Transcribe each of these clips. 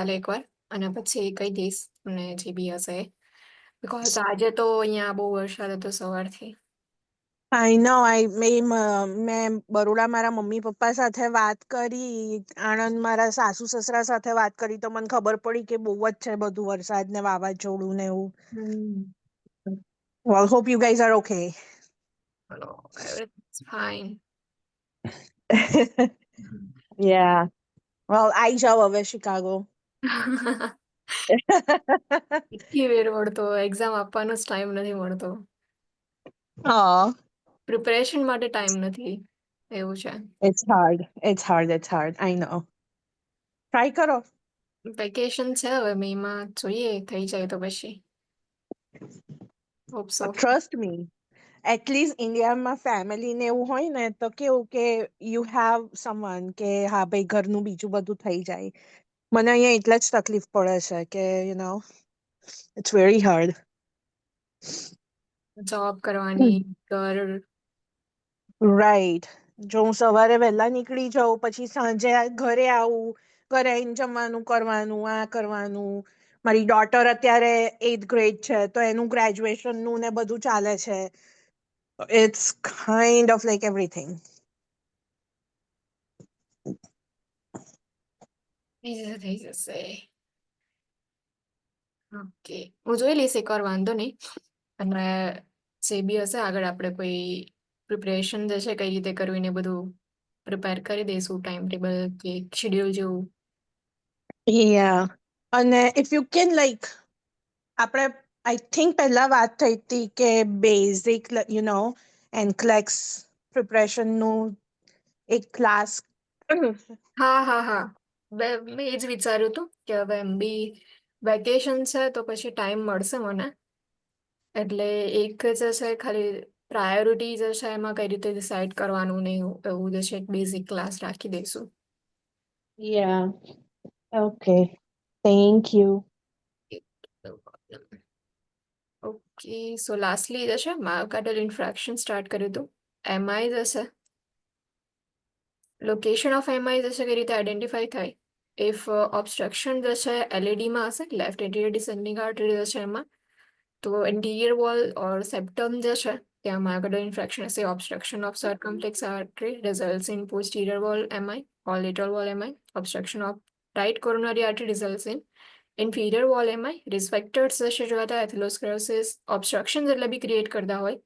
કાલે એકવાર અને પછી કહી દઈશ તમને જે બી હશે બીકોઝ આજે તો અહીંયા બહુ વરસાદ હતો સવારથી. આઈ નો મેં બરોડા મારા મમ્મી પપ્પા સાથે વાત કરી, આણંદ મારા સાસુ સસરા સાથે વાત કરી તો મને ખબર પડી કે બહુ જ છે બધું વરસાદ ને વાવાઝોડું ને એવું. Well, hope you guys are okay. Hello, everything's fine. Yeah. Well, આઈ જાવ હવે શિકાગો. એટલી વેર મળતો એક્ઝામ આપવાનો જ ટાઈમ નથી મળતો, Oh, પ્રિપેરેશન માટે ટાઈમ નથી, એવું છે. it's hard. It's hard. I know. Try કરો. વેકેશન છે હવે મેમાં, જોઈએ થઈ જાય તો પછી hope so. Trust me. At least ઇન્ડિયામાં ફેમિલી ને એવું હોય ને તો કેવું કે યુ હેવ સમવન કે હા ભાઈ ઘરનું બીજું બધું થઈ જાય. મને અહીંયા એટલા જ તકલીફ પડે છે કે you know it's very hard. Job કરવાની, ઘર. રાઈટ. જો હું સવારે વહેલા નીકળી જાઉં પછી સાંજે ઘરે આવું, ઘરે આવીને જમવાનું કરવાનું, આ કરવાનું. મારી ડોટર અત્યારે 8th ગ્રેડ છે તો એનું ગ્રેજ્યુએશનનું ને બધું ચાલે છે. It's kind of like everything. થઈ જશે. ઓકે, હું જોઈ લઈશ એકવાર, વાંધો નહીં. અને જે બી હશે આગળ આપણે કોઈ પ્રિપરેશન જે છે કઈ રીતે કરવું ને બધું પ્રિપેર કરી દઈશું, ટાઈમ ટેબલ કે શેડ્યુલ જેવું. Yeah. અને if you can like આપણે આઈ થિંક પહેલા વાત થઈ હતી કે બેઝિક યુ નો એનક્લેક્સ પ્રિપરેશનનું એક ક્લાસ. હા હા હા, મેં એ જ વિચાર્યું હતું કે હવે એમ બી વેકેશન છે તો પછી ટાઈમ મળશે મને, એટલે એક જે છે ખાલી પ્રાયોરિટી જે છે એમાં કઈ રીતે ડિસાઇડ કરવાનું ને એવું જે છે એક બેઝિક ક્લાસ રાખી દઈશું. Yeah. Okay. Thank you. Okay, so lastly જે છે માયોકાર્ડિયલ ઇન્ફ્રેક્શન સ્ટાર્ટ કર્યું હતું. એમઆઈ જે છે, લોકેશન ઓફ એમઆઈ જે છે કઈ રીતે આઈડેન્ટિફાઈ થાય, ઇફ ઓબ્સ્ટ્રક્શન જે છે એલઈડીમાં હશે, લેફ્ટ એન્ટિરિયર ડિસેન્ડિંગ આર્ટરી જે છે એમાં, તો ઇન્ટિરિયર વોલ ઓર સેપ્ટમ જે છે ત્યાં માયોકાર્ડિયલ ઇન્ફ્રેક્શન હશે. Obstruction of circumflex artery results in posterior wall MI or lateral wall MI. Obstruction of right coronary artery results in inferior wall MI. Risk factors જે જોયા હતા, એથેરોસ્ક્લેરોસિસ, ઓબ્સ્ટ્રક્શન એટલે બી ક્રિએટ કરતા હોય,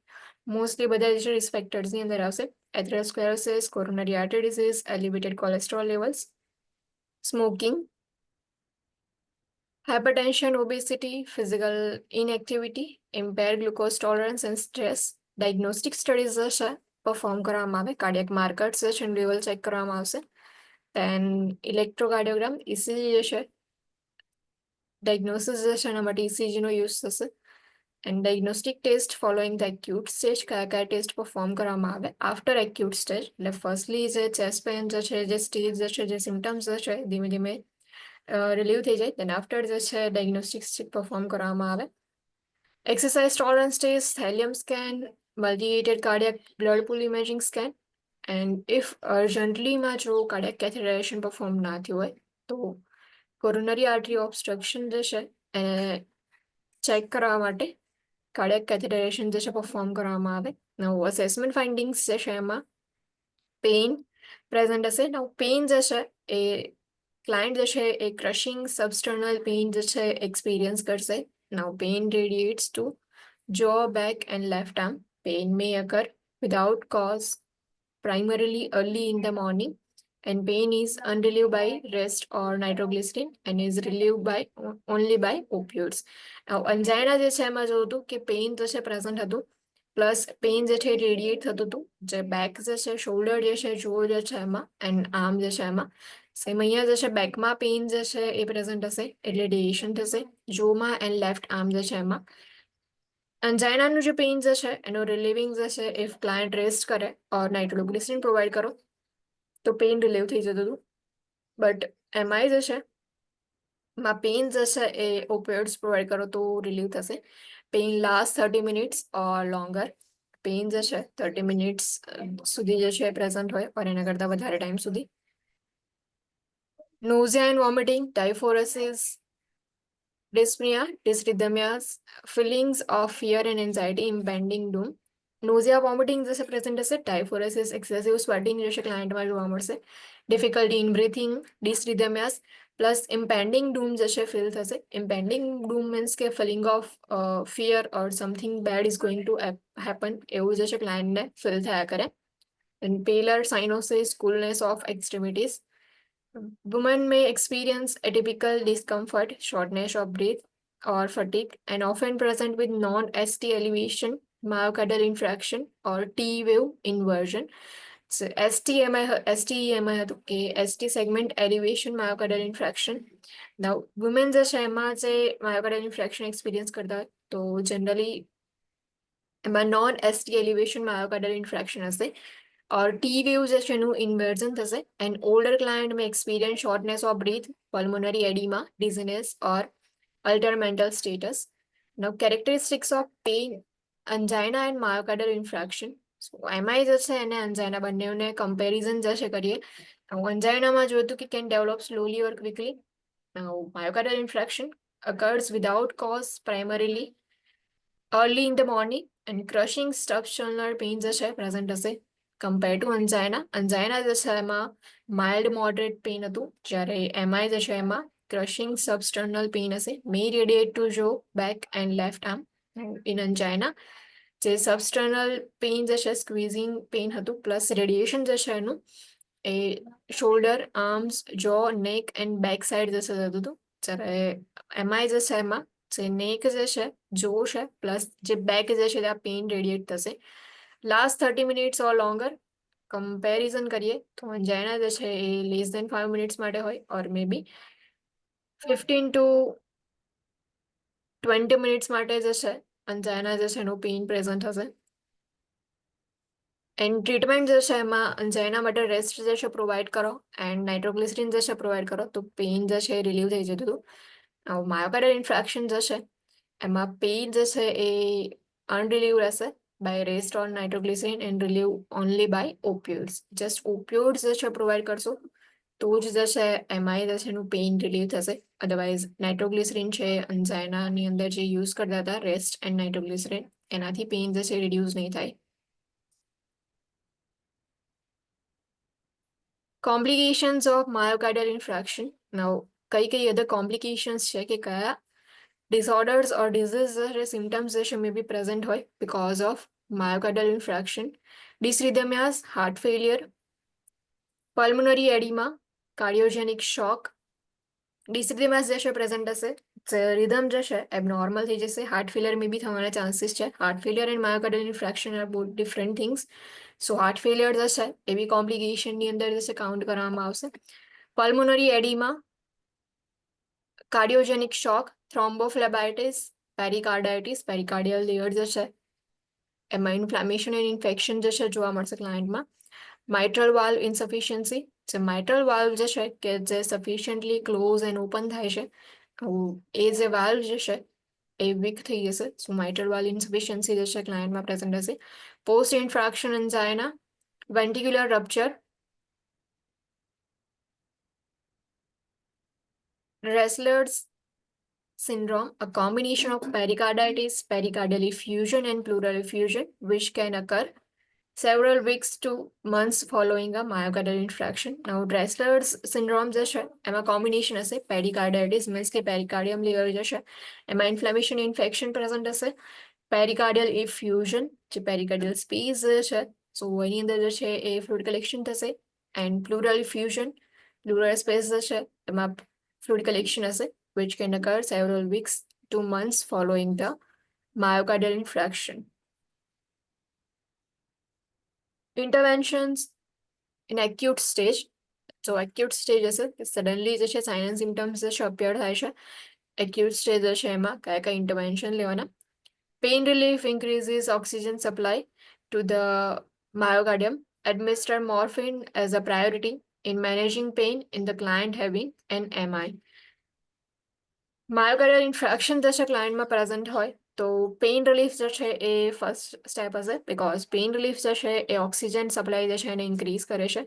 મોસ્ટલી બધા જે રિસ્ક ફેક્ટર્સની અંદર આવશે. Atherosclerosis, coronary artery disease, elevated cholesterol levels, smoking, hypertension, obesity, physical inactivity, impaired glucose tolerance and stress. Diagnostic studies જે છે પરફોર્મ કરવામાં આવે, કાર્ડિયક માર્કર્સ જે છે લેવલ ચેક કરવામાં આવશે. દેન ઇલેક્ટ્રોકાર્ડિયોગ્રામ, ઇસીજી જે છે ડાયગ્નોસિસ જે છે એના માટે ઇસીજીનો યુઝ થશે. And diagnostic test following the acute stage, કયા કયા ટેસ્ટ પરફોર્મ કરવામાં આવે આફ્ટર એક્યુટ સ્ટેજ. એટલે ફર્સ્ટલી જે ચેસ્ટ પેન જે છે, જે સ્ટેજ જે છે, જે સિમ્ટમ્સ જે છે ધીમે ધીમે રિલીવ થઈ જાય, દેન આફ્ટર જે છે ડાયગ્નોસ્ટિક્સ પરફોર્મ કરવામાં આવે. Exercise tolerance test, thallium scan, multigated cardiac blood pool imaging scan. And if અર્જન્ટલીમાં જો કાર્ડિયક કેથેટરાઇઝેશન પરફોર્મ ના થયું હોય તો કોરોનરી આર્ટરી ઓબ્સ્ટ્રક્શન જે છે એને ચેક કરવા માટે કાર્ડિયક કેથેટરાઇઝેશન જે છે પરફોર્મ કરવામાં આવે. નવું અસેસમેન્ટ ફાઇન્ડિંગ્સ જે છે એમાં પેઇન પ્રેઝન્ટ હશે. નવું પેઇન જે છે એ ક્લાયન્ટ જે છે એ ક્રશિંગ સબસ્ટર્નલ પેઇન જે છે એક્સપિરિયન્સ કરશે. Now pain radiates to jaw, back and left arm. Pain may occur without cause, primarily early in the morning, and pain is unrelieved by rest or nitroglycerin and is relieved by only by opioids. અંજાયના જે છે એમાં જોયું હતું કે pain જે છે present હતું, plus pain જે છે રેડિએટ થતું હતું, જે બેક જે છે, શોલ્ડર જે છે, જો જે છે એમાં, એન્ડ આર્મ જે છે એમાં. સેમ અહીંયા જે છે બેકમાં પેઇન જે છે એ પ્રેઝન્ટ હશે એટલે રેડિએશન થશે જોમાં એન્ડ લેફ્ટ આર્મ જે છે એમાં. અંજાઇનાનું જે પેઇન જે છે એનો રિલીવિંગ જે છે ઇફ ક્લાયન્ટ રેસ્ટ કરે ઓર નાઇટ્રોગ્લિસરીન પ્રોવાઈડ કરો તો પેઇન રિલીવ થઈ જતું હતું. બટ એમઆઈ જે છે માં પેઇન જે છે એ ઓપિયોઇડ્સ પ્રોવાઈડ કરો તો રિલીવ થશે. પેઇન લાસ્ટ 30 મિનિટ્સ ઓર લોંગર. પેઇન જે છે 30 મિનિટ્સ સુધી જે છે પ્રેઝન્ટ હોય ઓર એના કરતાં વધારે ટાઈમ સુધી. nausea and vomiting, typhoresis, dyspnea, dysrhythmias, feelings of fear and anxiety, impending doom. nausea vomiting जैसे प्रेजेंट હશે, typhoresis excessive sweating जैसे ક્લાયન્ટમાં જોવા મળશે, difficulty in breathing, dysrhythmias plus impending doom જશે ફીલ થશે. impending doom means કે feeling of fear or something bad is going to happen એવું જશે ક્લાયન્ટને ફીલ થયા કરે. and paler cyanosis, coolness of extremities. Women may experience atypical discomfort, shortness of breath, or fatigue, and often present with non-ST elevation, myocardial infarction, or T wave inversion. So STEMI હતું કે ST segment elevation myocardial infarction. Now, women જશે એમાં જે myocardial infarction experience કરતા હોય તો generally એમાં non-ST elevation myocardial infarction હશે. or T wave જશે એનું inversion થશે. An older client may experience shortness of breath, pulmonary edema, dizziness, or altered mental status. Now, characteristics of pain, angina and myocardial infarction. So, MI જશે અને angina બંનેને comparison જશે કરીએ. Now, angina માં જોયું કે can develop slowly or quickly. Now, myocardial infarction occurs without cause primarily early in the morning and crushing substernal pain જશે present હશે. compared to angina. angina જશે એમાં mild moderate pain હતું, જ્યારે MI જશે એમાં crushing substernal pain હશે, may radiate to jaw, back and left arm. in angina જે substernal pain જશે squeezing pain હતું પ્લસ radiation જશે એનું એ shoulder, arms, jaw, neck and back side જશે થતું હતું, જ્યારે MI જશે એમાં જે neck જશે, jaw છે પ્લસ જે back જશે ત્યાં pain radiate થશે. લાસ્ટ 30 મિનિટ્સ ઓર લોંગર કમ્પેરિઝન કરીએ તો angina જે છે એ લેસ દેન 5 મિનિટ્સ માટે હોય ઓર મે બી 15 to 20 મિનિટ્સ માટે જે છે angina જે છે એનું પેઇન પ્રેઝન્ટ હશે. એન્ડ ટ્રીટમેન્ટ જે છે એમાં angina માટે રેસ્ટ જે છે પ્રોવાઈડ કરો એન્ડ નાઇટ્રોગ્લિસરીન જે છે પ્રોવાઈડ કરો તો પેઇન જે છે રિલીવ થઈ જતું હતું. માયોકાર્ડિયલ ઇન્ફ્રેક્શન જે છે એમાં પેઇન જે છે એ અનરિલીવ રહેશે by rest on nitroglycerin and relieve only by opioids. Just opioids જે છે પ્રોવાઈડ કરશો તો જ જે છે MI જે છે એનું પેઇન રિલીવ થશે. અધરવાઇઝ નાઇટ્રોગ્લિસરીન છે અંજાઇનાની અંદર જે યુઝ કરતા હતા રેસ્ટ એન્ડ નાઇટ્રોગ્લિસરીન એનાથી પેઇન જે છે રિડ્યુસ નહીં થાય. Complications of myocardial infarction. Now, કઈ other complications છે કે કયા disorders or diseases or symptoms may be present because of myocardial infarction. Dysrhythmias, heart failure, pulmonary edema, cardiogenic shock. Dysrhythmias જે present હશે, rhythm જે છે abnormal થઈ જશે, heart failure may be થવાના chances છે. Heart failure and myocardial infarction are both different things. So heart failure જે છે એવી complication ની અંદર જે છે count કરવામાં આવશે. Pulmonary edema, cardiogenic shock, thrombophlebitis, pericarditis, pericardial layer જે છે એમાં ઇન્ફ્લામેશન એન્ડ ઇન્ફેક્શન જે છે જોવા મળશે ક્લાયન્ટમાં. mitral valve insufficiency, જે mitral valve જે છે કે જે sufficiently close and open થાય છે એ જે valve જે છે એ weak થઈ જશે. સો mitral valve insufficiency જે છે ક્લાયન્ટમાં પ્રેઝન્ટ હશે. post infarction angina, ventricular rupture, Wrestler's syndrome, a combination of pericarditis, pericardial effusion, and pleural effusion, which can occur several weeks to months following a myocardial infarction. Now, Dressler's syndrome જે છે એમાં combination હશે pericarditis means કે pericardium layer જે છે એમાં inflammation infection present હશે. pericardial effusion જે pericardial space છે so એની અંદર જે છે એ fluid collection થશે. and pleural effusion, pleural space જે છે એમાં fluid collection હશે which can occur several weeks to months following the myocardial infarction. Interventions in acute stage. So acute stage હશે કે suddenly જે છે sign and symptoms જે છે appear થાય છે. acute stage જે છે એમાં કયા intervention લેવાના. Pain relief increases oxygen supply to the myocardium. Administer morphine as a priority in managing pain in the client having an MI. Myocardial infarction જે છે ક્લાયન્ટમાં પ્રેઝન્ટ હોય તો પેઇન રિલીફ જે છે એ ફર્સ્ટ સ્ટેપ હશે, બીકોઝ પેઇન રિલીફ જે છે એ oxygen supply જે છે એને ઇન્ક્રીઝ કરે છે.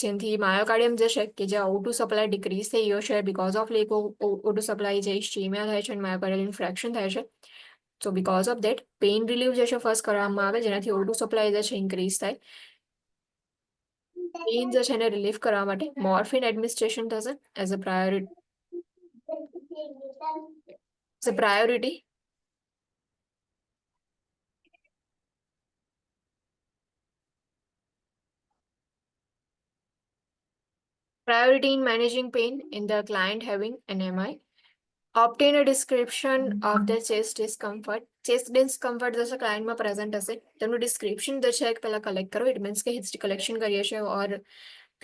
જેનાથી માયોકાર્ડિયમ જે છે કે જે O2 સપ્લાય ડિક્રીઝ થઈ ગયો છે because of lake O2 supply જે ઇસ્ચેમિયા થાય છે અને માયોકાર્ડિયલ ઇન્ફ્રેક્શન થાય છે. સો because of that pain relief જે છે ફર્સ્ટ કરવામાં આવે જેનાથી O2 સપ્લાય જે છે ઇન્ક્રીઝ થાય. પેઇન જે છે એને રિલીફ કરવા માટે મોર્ફિન એડમિનિસ્ટ્રેશન થશે as a priority. Priority in managing pain in the client having an MI. Obtain a description of the chest discomfort. Chest discomfort जैसे client में present હશે તેમનું description જે છે પહેલા collect કરો. It means કે history collection કરીએ છીએ or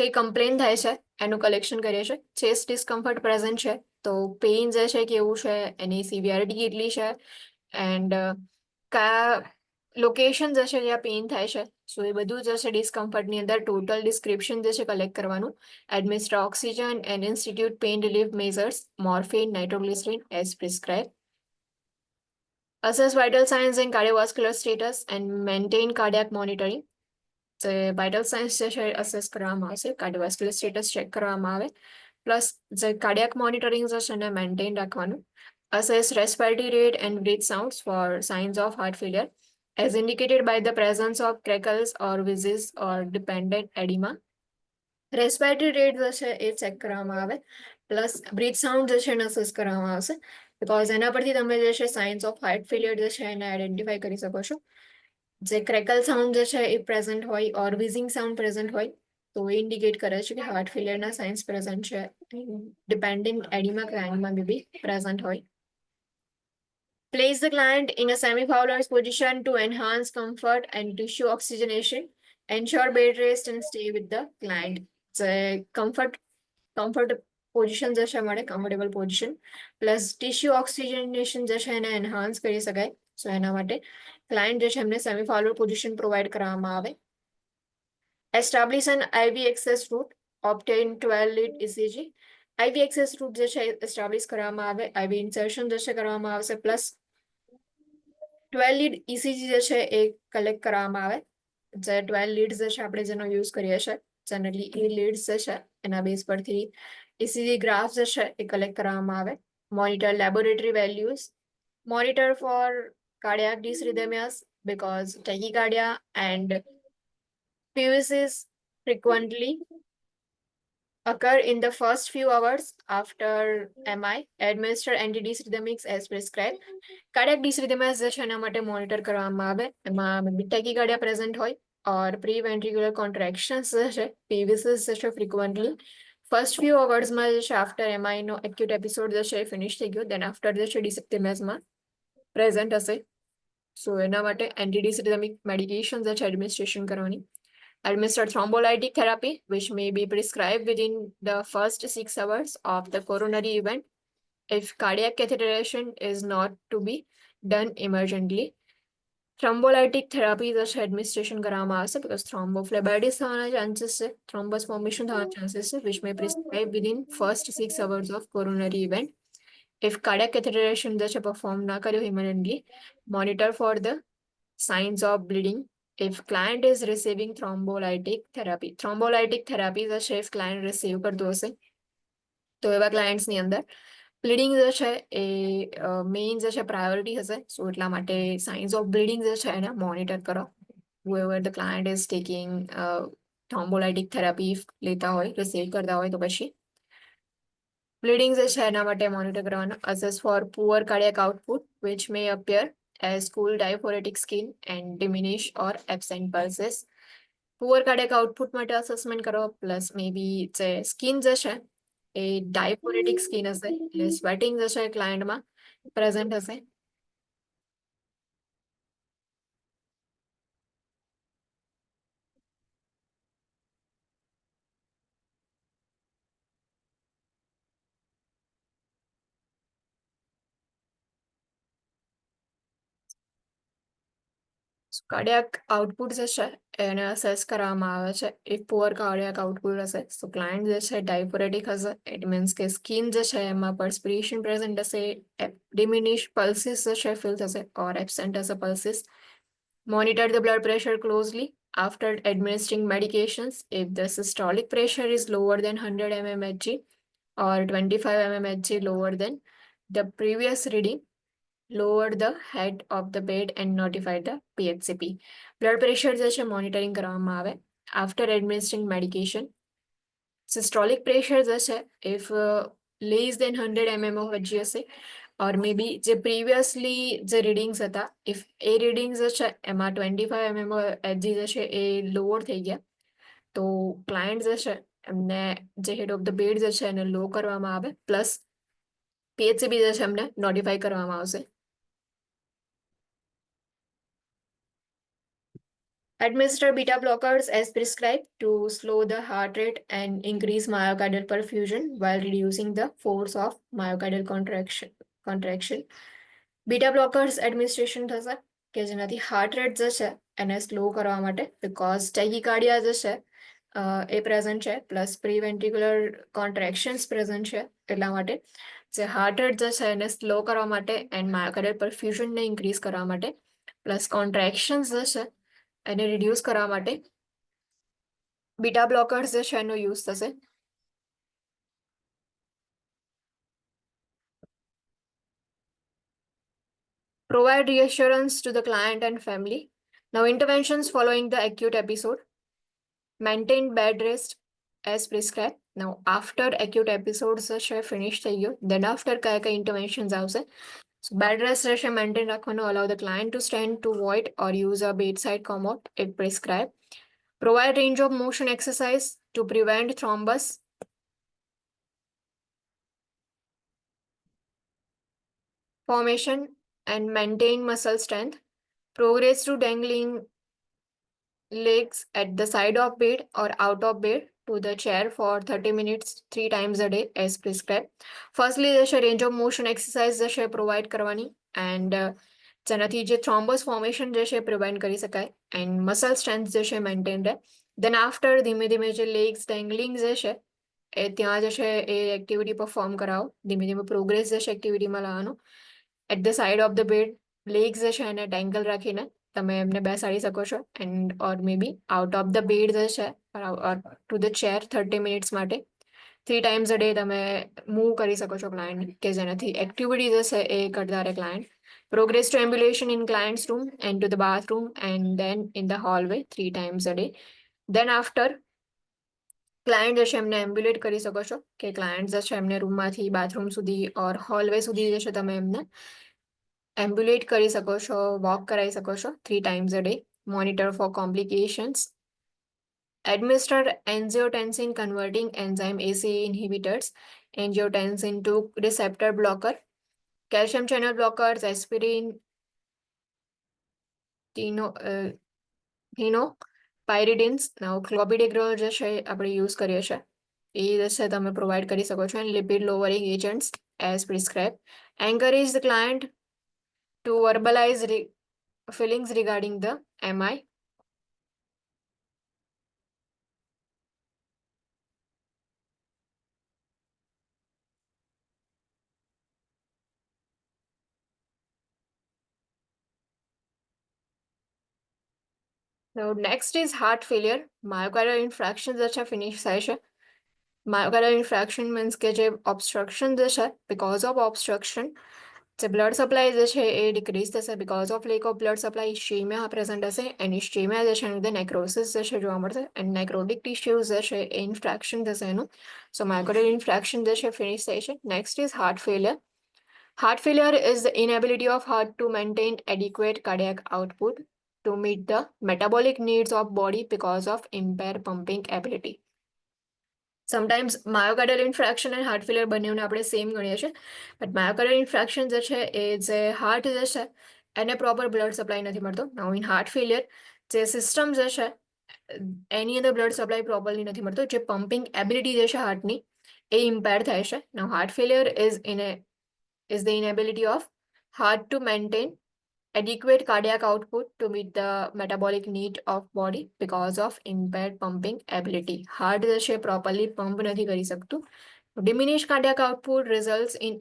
કઈ complaint થાય છે એનું collection કરીએ છીએ. Chest discomfort present છે તો pain જે છે કેવું છે એની severity કેટલી છે and કયા લોકેશન જે છે જ્યાં પેઇન થાય છે સો એ બધું જે છે ડિસ્કમ્ફર્ટની અંદર ટોટલ ડિસ્ક્રિપ્શન જે છે કલેક્ટ કરવાનું. Administer oxygen and institute pain relief measures morphine nitroglycerine as prescribe. Assess vital signs and cardiovascular status and maintain cardiac monitoring. જે vital signs જે છે અસેસ કરવામાં આવશે, કાર્ડિયોવાસ્ક્યુલર સ્ટેટસ ચેક કરવામાં આવે પ્લસ જે કાર્ડિયાક મોનિટરિંગ જે છે એને મેન્ટેન રાખવાનું. Assess respiratory rate and breath sounds for signs of heart failure as indicated by the presence of crackles or wheezes or dependent edema. Respiratory rate જે છે એ ચેક કરવામાં આવે પ્લસ બ્રીથ સાઉન્ડ જે છે એને અસેસ કરવામાં આવશે બીકોઝ એના પરથી તમે જે છે સાઇન્સ ઓફ હાર્ટ ફેલિયર જે છે એને આઈડેન્ટિફાઈ કરી શકો છો. જે ક્રેકલ સાઉન્ડ જે છે એ પ્રેઝન્ટ હોય ઓર વિઝિંગ સાઉન્ડ પ્રેઝન્ટ હોય તો એ ઇન્ડિકેટ કરે છે કે હાર્ટ ફેલિયરના સાઇન્સ પ્રેઝન્ટ છે. ડિપેન્ડિંગ એડિમા ક્રાઇનમાં બી પ્રેઝન્ટ હોય. Place the client in a semi-fowler's position to enhance comfort and tissue oxygenation. Ensure bed rest and stay with the client. જે comfort પોઝિશન જે છે મળે કમ્ફર્ટેબલ પોઝિશન પ્લસ ટિશ્યુ ઓક્સિજનેશન જે છે એને enhance કરી શકાય. સો એના માટે ક્લાયન્ટ જે છે એમને સેમી ફાઉલર પોઝિશન પ્રોવાઈડ કરવામાં આવે. Establish an IV access route. Obtain 12 lead ECG. IV access route જે છે એસ્ટાબ્લિશ કરવામાં આવે. IV ઇન્સર્શન જે છે કરવામાં આવશે પ્લસ 12 લીડ ECG જે છે એ કલેક્ટ કરવામાં આવે. જે 12 લીડ્સ જે છે આપણે જેનો યુઝ કરીએ છીએ જનરલી એ લીડ્સ જે છે એના બેઝ પરથી ECG ગ્રાફ જે છે એ કલેક્ટ કરવામાં આવે. Monitor laboratory values. Monitor for cardiac dysrhythmias because tachycardia and PVCs frequently occur in the first few hours after MI. Administer anti-dysrhythmics as prescribed. Cardiac dysrhythmias જે છે એના માટે મોનિટર કરવામાં આવે. એમાં ટેકીકાર્ડિયા પ્રેઝન્ટ હોય ઓર પ્રી વેન્ટ્રિક્યુલર કોન્ટ્રેક્શન્સ જે છે PVCs જે છે ફ્રિકવન્ટલી ફર્સ્ટ ફ્યુ અવર્સમાં જે છે આફ્ટર MI નો એક્યુટ એપિસોડ જે છે એ ફિનિશ થઈ ગયો દેન આફ્ટર જે છે ડિસેપ્ટિમિયાસમાં પ્રેઝન્ટ હશે. સો એના માટે એન્ટી-ડિસરિથમિક મેડિકેશન જે છે એડમિનિસ્ટ્રેશન કરવાની. Administer thrombolytic therapy, which may be prescribed within the first 6 hours of the coronary event if cardiac catheterization is not to be done emergently. Thrombolytic therapy જે છે એડમિનિસ્ટ્રેશન કરવામાં આવશે because thrombophlebitis થવાના chances છે, થ્રોમ્બસ formation થવાના chances છે which may prescribe within first 6 hours of coronary event. If cardiac catheterization જે છે perform ના કર્યો immediately, monitor for the signs of bleeding. If client is receiving thrombolytic therapy જે છે if client receive કરતું હશે તો એવા ક્લાયન્ટ્સની અંદર બ્લીડિંગ જે છે એ મેઇન જે છે પ્રાયોરિટી હશે. સો એટલા માટે સાઇન્સ ઓફ બ્લીડિંગ જે છે એને મોનિટર કરો. whoever the client is taking thrombolytic therapy લેતા હોય રિસીવ કરતા હોય તો પછી બ્લીડિંગ જે છે એના માટે મોનિટર કરવાનું. Assess for poor cardiac output which may appear as cool diaphoretic skin and diminish or absent pulses. Poor cardiac output માટે અસેસમેન્ટ કરો પ્લસ મે બી જે સ્કિન જે છે એ ડાયફોરેટિક સ્કિન હશે એટલે સ્વેટિંગ જે છે ક્લાયન્ટમાં પ્રેઝન્ટ હશે. કાર્ડિયાક આઉટપુટ જે છે એને અસેસ કરવામાં આવે છે. ઇફ પુઅર કાર્ડિયાક આઉટપુટ હશે તો ક્લાયન્ટ જે છે ડાયફોરેટિક હશે. ઇટ મીન્સ કે સ્કિન જે છે એમાં પરસ્પિરેશન પ્રેઝન્ટ હશે, ડિમિનિશ પલ્સીસ જે છે ફીલ થશે ઓર એબસેન્ટ હશે pulses. Monitor the blood pressure closely after administering medications, if the systolic pressure is lower than 100 mmHg or 25 mmHg lower than the previous reading, lower the head of the bed and notify the PHCP. Blood pressure જે છે monitoring કરવામાં આવે after administering medication. Systolic pressure જે છે if less than 100 mmHg હશે or maybe જે previously જે readings હતા if એ readings જે છે એમાં 25 mmHg જે છે એ lower થઈ ગયા તો client જે છે એમને જે head of the bed જે છે એને low કરવામાં આવે plus PHCP જે છે એમને notify કરવામાં આવશે. Administer beta blockers as prescribed to slow the heart rate and increase myocardial perfusion while reducing the force of myocardial contraction. Beta blockers administration થશે કે જેનાથી heart rate જે છે એને slow કરવા માટે because tachycardia જે છે એ present છે plus preventricular contractions present છે એટલા માટે જે heart rate જે છે એને slow કરવા માટે and myocardial perfusion ને increase કરવા માટે plus contractions જે છે એને reduce કરવા માટે બીટા બ્લોકર્સ જે છે એનો યુઝ થશે. Provide reassurance to the client and family. Now, interventions following the acute episode. Maintain bed rest as prescribed. Now, after acute episodes છે finish થઈ ગયો, then after કયા interventions આવશે. So, bed rest છે maintain રાખવાનો, allow the client to stand to void or use a bedside commode if prescribed. Provide range of motion exercise to prevent thrombus. Formation and maintain muscle strength. Progress to dangling legs at the side of bed or out of bed to the chair for 30 minutes 3 times a day as prescribed. Firstly, the range of motion exercise the provide કરવાની and જેનાથી જે thrombus formation જે છે prevent કરી શકાય and muscle strength જે છે maintain રહે. Then after ધીમે ધીમે જે legs dangling જે છે એ ત્યાં જે છે એ activity perform કરાવો. ધીમે ધીમે progress જે છે activity માં લાવવાનો. At the side of the bed legs જે છે એને dangle રાખીને તમે એમને બેસાડી શકો છો and or maybe out of the bed જે છે or to the chair 30 minutes માટે 3 times a day તમે move કરી શકો છો client કે જેનાથી activity જે છે એ કરતા રહે client. Progress to ambulation in client's room and to the bathroom and then in the hallway 3 times a day. Then after client જે છે એમને ambulate કરી શકો છો કે client જે છે એમને રૂમમાંથી બાથરૂમ સુધી or hallway સુધી જે છે તમે એમને ambulate કરી શકો છો, walk કરાવી શકો છો 3 times a day. Monitor for complications. Administer angiotensin converting enzyme ACE inhibitors, angiotensin 2 receptor blocker, calcium channel blockers, aspirin, pyridines. Now clopidogrel જે છે આપણે use કરીએ છીએ એ જે છે તમે provide કરી શકો છો and lipid lowering agents as prescribed. Encourage the client to verbalize feelings regarding the MI. Now next is heart failure. Myocardial infarction જે છે finish થાય છે. Myocardial infarction means કે જે obstruction જે છે because of obstruction જે blood supply જે છે એ decrease થશે because of lack of blood supply ischemia present હશે and ischemia જે છે એની અંદર necrosis જે છે જોવા મળશે and necrotic tissues જે છે એ infraction થશે એનું. So myocardial infarction જે છે finish થાય છે. Next is heart failure. Heart failure is the inability of heart to maintain adequate cardiac output to meet the metabolic needs of body because of impaired pumping ability. Sometimes myocardial infarction and heart failure બંનેને આપણે same ગણીએ છીએ but myocardial infarction જે છે એ જે heart જે છે એને પ્રોપર બ્લડ સપ્લાય નથી મળતો. Now in heart failure જે સિસ્ટમ જે છે એની અંદર બ્લડ સપ્લાય પ્રોપરલી નથી મળતો, જે પમ્પિંગ એબિલિટી જે છે હાર્ટની એ ઇમ્પેર થાય છે. Now heart failure is the inability of heart to maintain adequate cardiac output to meet the metabolic need of body because of impaired pumping ability. Heart જે છે properly pump નથી કરી શકતું. Diminished cardiac output results in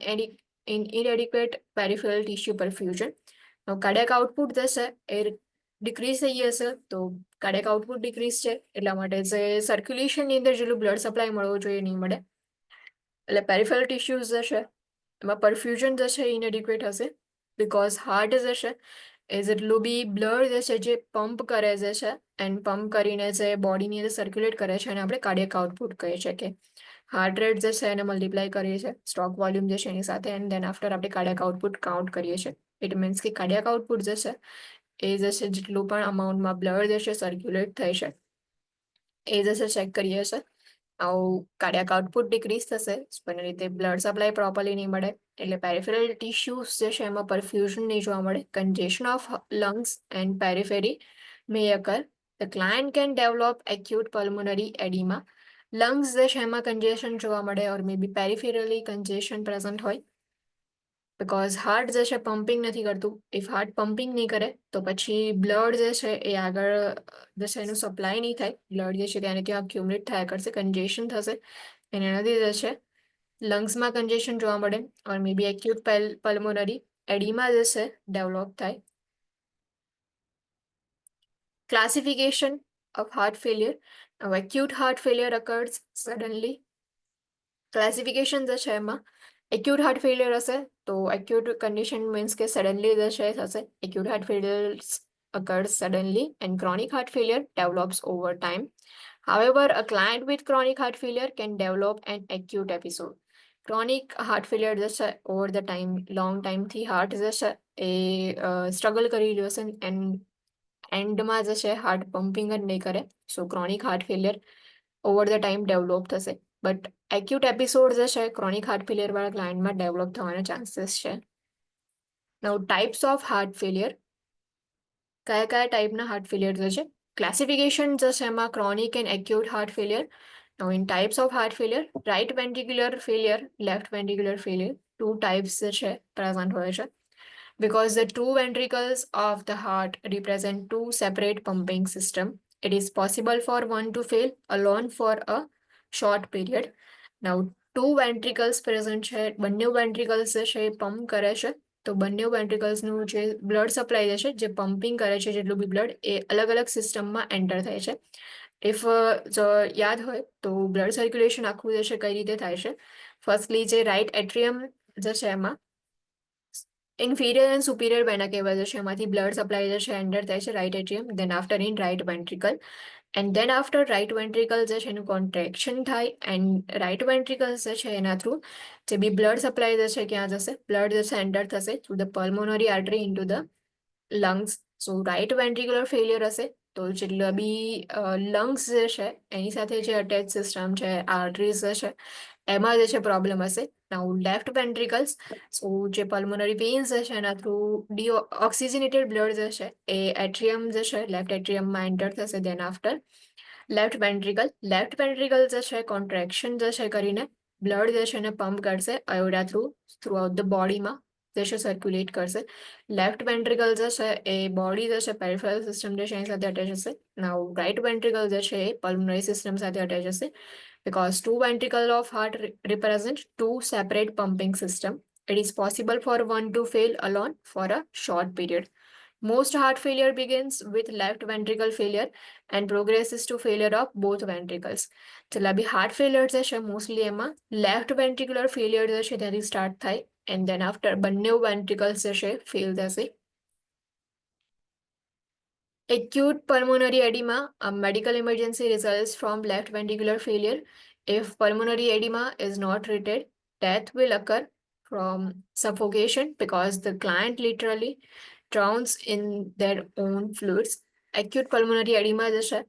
inadequate peripheral tissue perfusion. Now cardiac output જે છે એ decrease થઈ જશે તો કાર્ડિયક આઉટપુટ ડિક્રીઝ છે, એટલા માટે જે સર્ક્યુલેશનની અંદર જેટલું બ્લડ સપ્લાય મળવો જોઈએ નહીં મળે, એટલે પેરિફેરલ ટિશ્યુઝ જે છે એમાં પરફ્યુઝન જે છે ઇનએડિક્વેટ હશે, બિકોઝ હાર્ટ જે છે એ જેટલું બી બ્લડ જે છે જે પંપ કરે જે છે એન્ડ પંપ કરીને જે બોડીની અંદર સર્ક્યુલેટ કરે છે અને આપણે કાર્ડિયક આઉટપુટ કહી શકીએ. હાર્ટ રેટ જે છે એને મલ્ટીપ્લાય કરીએ છીએ સ્ટ્રોક વોલ્યુમ જે છે એની સાથે, એન્ડ દેન આફ્ટર આપણે કાર્ડિયક આઉટપુટ કાઉન્ટ કરીએ છીએ. ઇટ મીન્સ કે કાર્ડિયક આઉટપુટ જે છે એ જે છે જેટલું પણ અમાઉન્ટમાં બ્લડ જે છે સર્ક્યુલેટ થાય છે એ જે છે ચેક કરીએ છીએ. આવું કાર્ડિયક આઉટપુટ ડિક્રીઝ થશે, પણ રીતે બ્લડ સપ્લાય પ્રોપરલી નહીં મળે, એટલે પેરિફેરલ ટિશ્યુઝ જે છે એમાં પરફ્યુઝન નહીં જોવા મળે, congestion of lungs and periphery may occur. The client can develop acute pulmonary oedema. Lungs જે છે એમાં કન્જેશન જોવા મળે or may be peripherally congestion present હોય, બિકોઝ હાર્ટ જે છે પમ્પિંગ નથી કરતું. ઇફ હાર્ટ પમ્પિંગ નહીં કરે તો પછી બ્લડ જે છે એ આગળ જે છે એનું સપ્લાય નહીં થાય, બ્લડ જે છે ત્યાં ત્યાં અક્યુમુલેટ થયા કરશે, કન્જેશન થશે, અને એનાથી જે છે લંગ્સમાં કન્જેશન જોવા મળે or may B acute pulmonary એડિમા જે છે ડેવલપ થાય. Classification of heart failure. Acute heart failure occurs suddenly. Classification જે છે એમાં એક્યુટ હાર્ટ ફેલિયર હશે તો એક્યુટ કન્ડિશન મીન્સ કે સડનલી જે છે થશે. Acute heart failure occurs suddenly and chronic heart failure develops over time. However, a client with chronic heart failure can develop an acute episode. Chronic heart failure જે છે over the time long ટાઈમથી heart જે છે એ struggle કરી રહ્યો છે and એન્ડમાં જે છે હાર્ટ પમ્પિંગ જ નહીં કરે, so chronic heart failure over the time develop થશે. બટ એક્યુટ એપિસોડ જે છે ક્રોનિક હાર્ટ ફેલિયર વાળા ક્લાયન્ટમાં ડેવલપ થવાના ચાન્સીસ છે. નાઉ ટાઈપ્સ ઓફ હાર્ટ ફેલિયર. કયા કયા ટાઈપના હાર્ટ ફેલિયર જે છે, ક્લાસિફિકેશન જે છે એમાં chronic and acute heart failure. Now in types of heart failure, right ventricular failure, left ventricular failure, two types જે છે present હોય છે, because the two ventricles of the heart represent two separate pumping system. It is possible for one to fail alone for a short period. Now two ventricles present છે, બંને ventricles જે છે એ pump કરે છે, તો બંને વેન્ટ્રિકલ્સનું જે બ્લડ સપ્લાય જે છે જે પમ્પિંગ કરે છે જેટલું બી બ્લડ એ અલગ અલગ સિસ્ટમમાં એન્ટર થાય છે. ઇફ જો યાદ હોય તો બ્લડ સર્ક્યુલેશન આખું જે છે કઈ રીતે થાય છે, ફર્સ્ટલી જે રાઇટ એટ્રિયમ જે છે એમાં ઇન્ફિરિયર એન્ડ સુપિરિયર વેના કહેવાય છે, એમાંથી બ્લડ સપ્લાય જે છે એન્ટર થાય છે right atrium, then after in right ventricle, and then after right ventricle જે છે એનું કોન્ટ્રેક્શન થાય એન્ડ રાઇટ વેન્ટ્રિકલ જે છે એના થ્રુ જે બી બ્લડ સપ્લાય જે છે ક્યાં જશે, બ્લડ જે છે એન્ટર થશે through the pulmonary artery into the lungs. So right ventricular failure હશે તો જેટલા બી લંગ્સ જે છે એની સાથે જે અટેચ સિસ્ટમ છે આર્ટરીઝ જે છે એમાં જે છે પ્રોબ્લેમ હશે. નાઉ લેફ્ટ વેન્ટ્રિકલ્સ, સો જે પલ્મોનરી વેન્સ જે છે એના થ્રુ ઓક્સિજનેટેડ બ્લડ જે છે એ એટ્રિયમ જે છે લેફ્ટ એટ્રિયમમાં એન્ટર થશે, દેન આફ્ટર લેફ્ટ વેન્ટ્રિકલ જે છે કોન્ટ્રેક્શન જે છે કરીને બ્લડ જે છે એને પમ્પ કરશે અયોડા થ્રુ આઉટ ધ બોડીમાં જે છે સર્ક્યુલેટ કરશે. લેફ્ટ વેન્ટ્રિકલ જે છે એ બોડી જે છે પેરિફેરલ સિસ્ટમ જે છે એની સાથે અટેચ હશે. નાઉ રાઇટ વેન્ટ્રિકલ જે છે એ પલ્મોનરી સિસ્ટમ સાથે અટેચ હશે, because two ventricle of heart represent two separate pumping system. It is possible for one to fail alone for a short period. Most heart failure begins with left ventricle failure and progresses to failure of both ventricles. જેટલા બી heart failure જે છે mostly એમાં left ventricular failure જે છે ત્યાંથી start થાય and then after બંને વેન્ટ્રિકલ્સ જે છે ફેલ થશે. Acute pulmonary edema, a medical emergency, results from left ventricular failure. If pulmonary edema is not treated, death will occur from suffocation because the client literally drowns in their own fluids. Acute pulmonary edema જે છે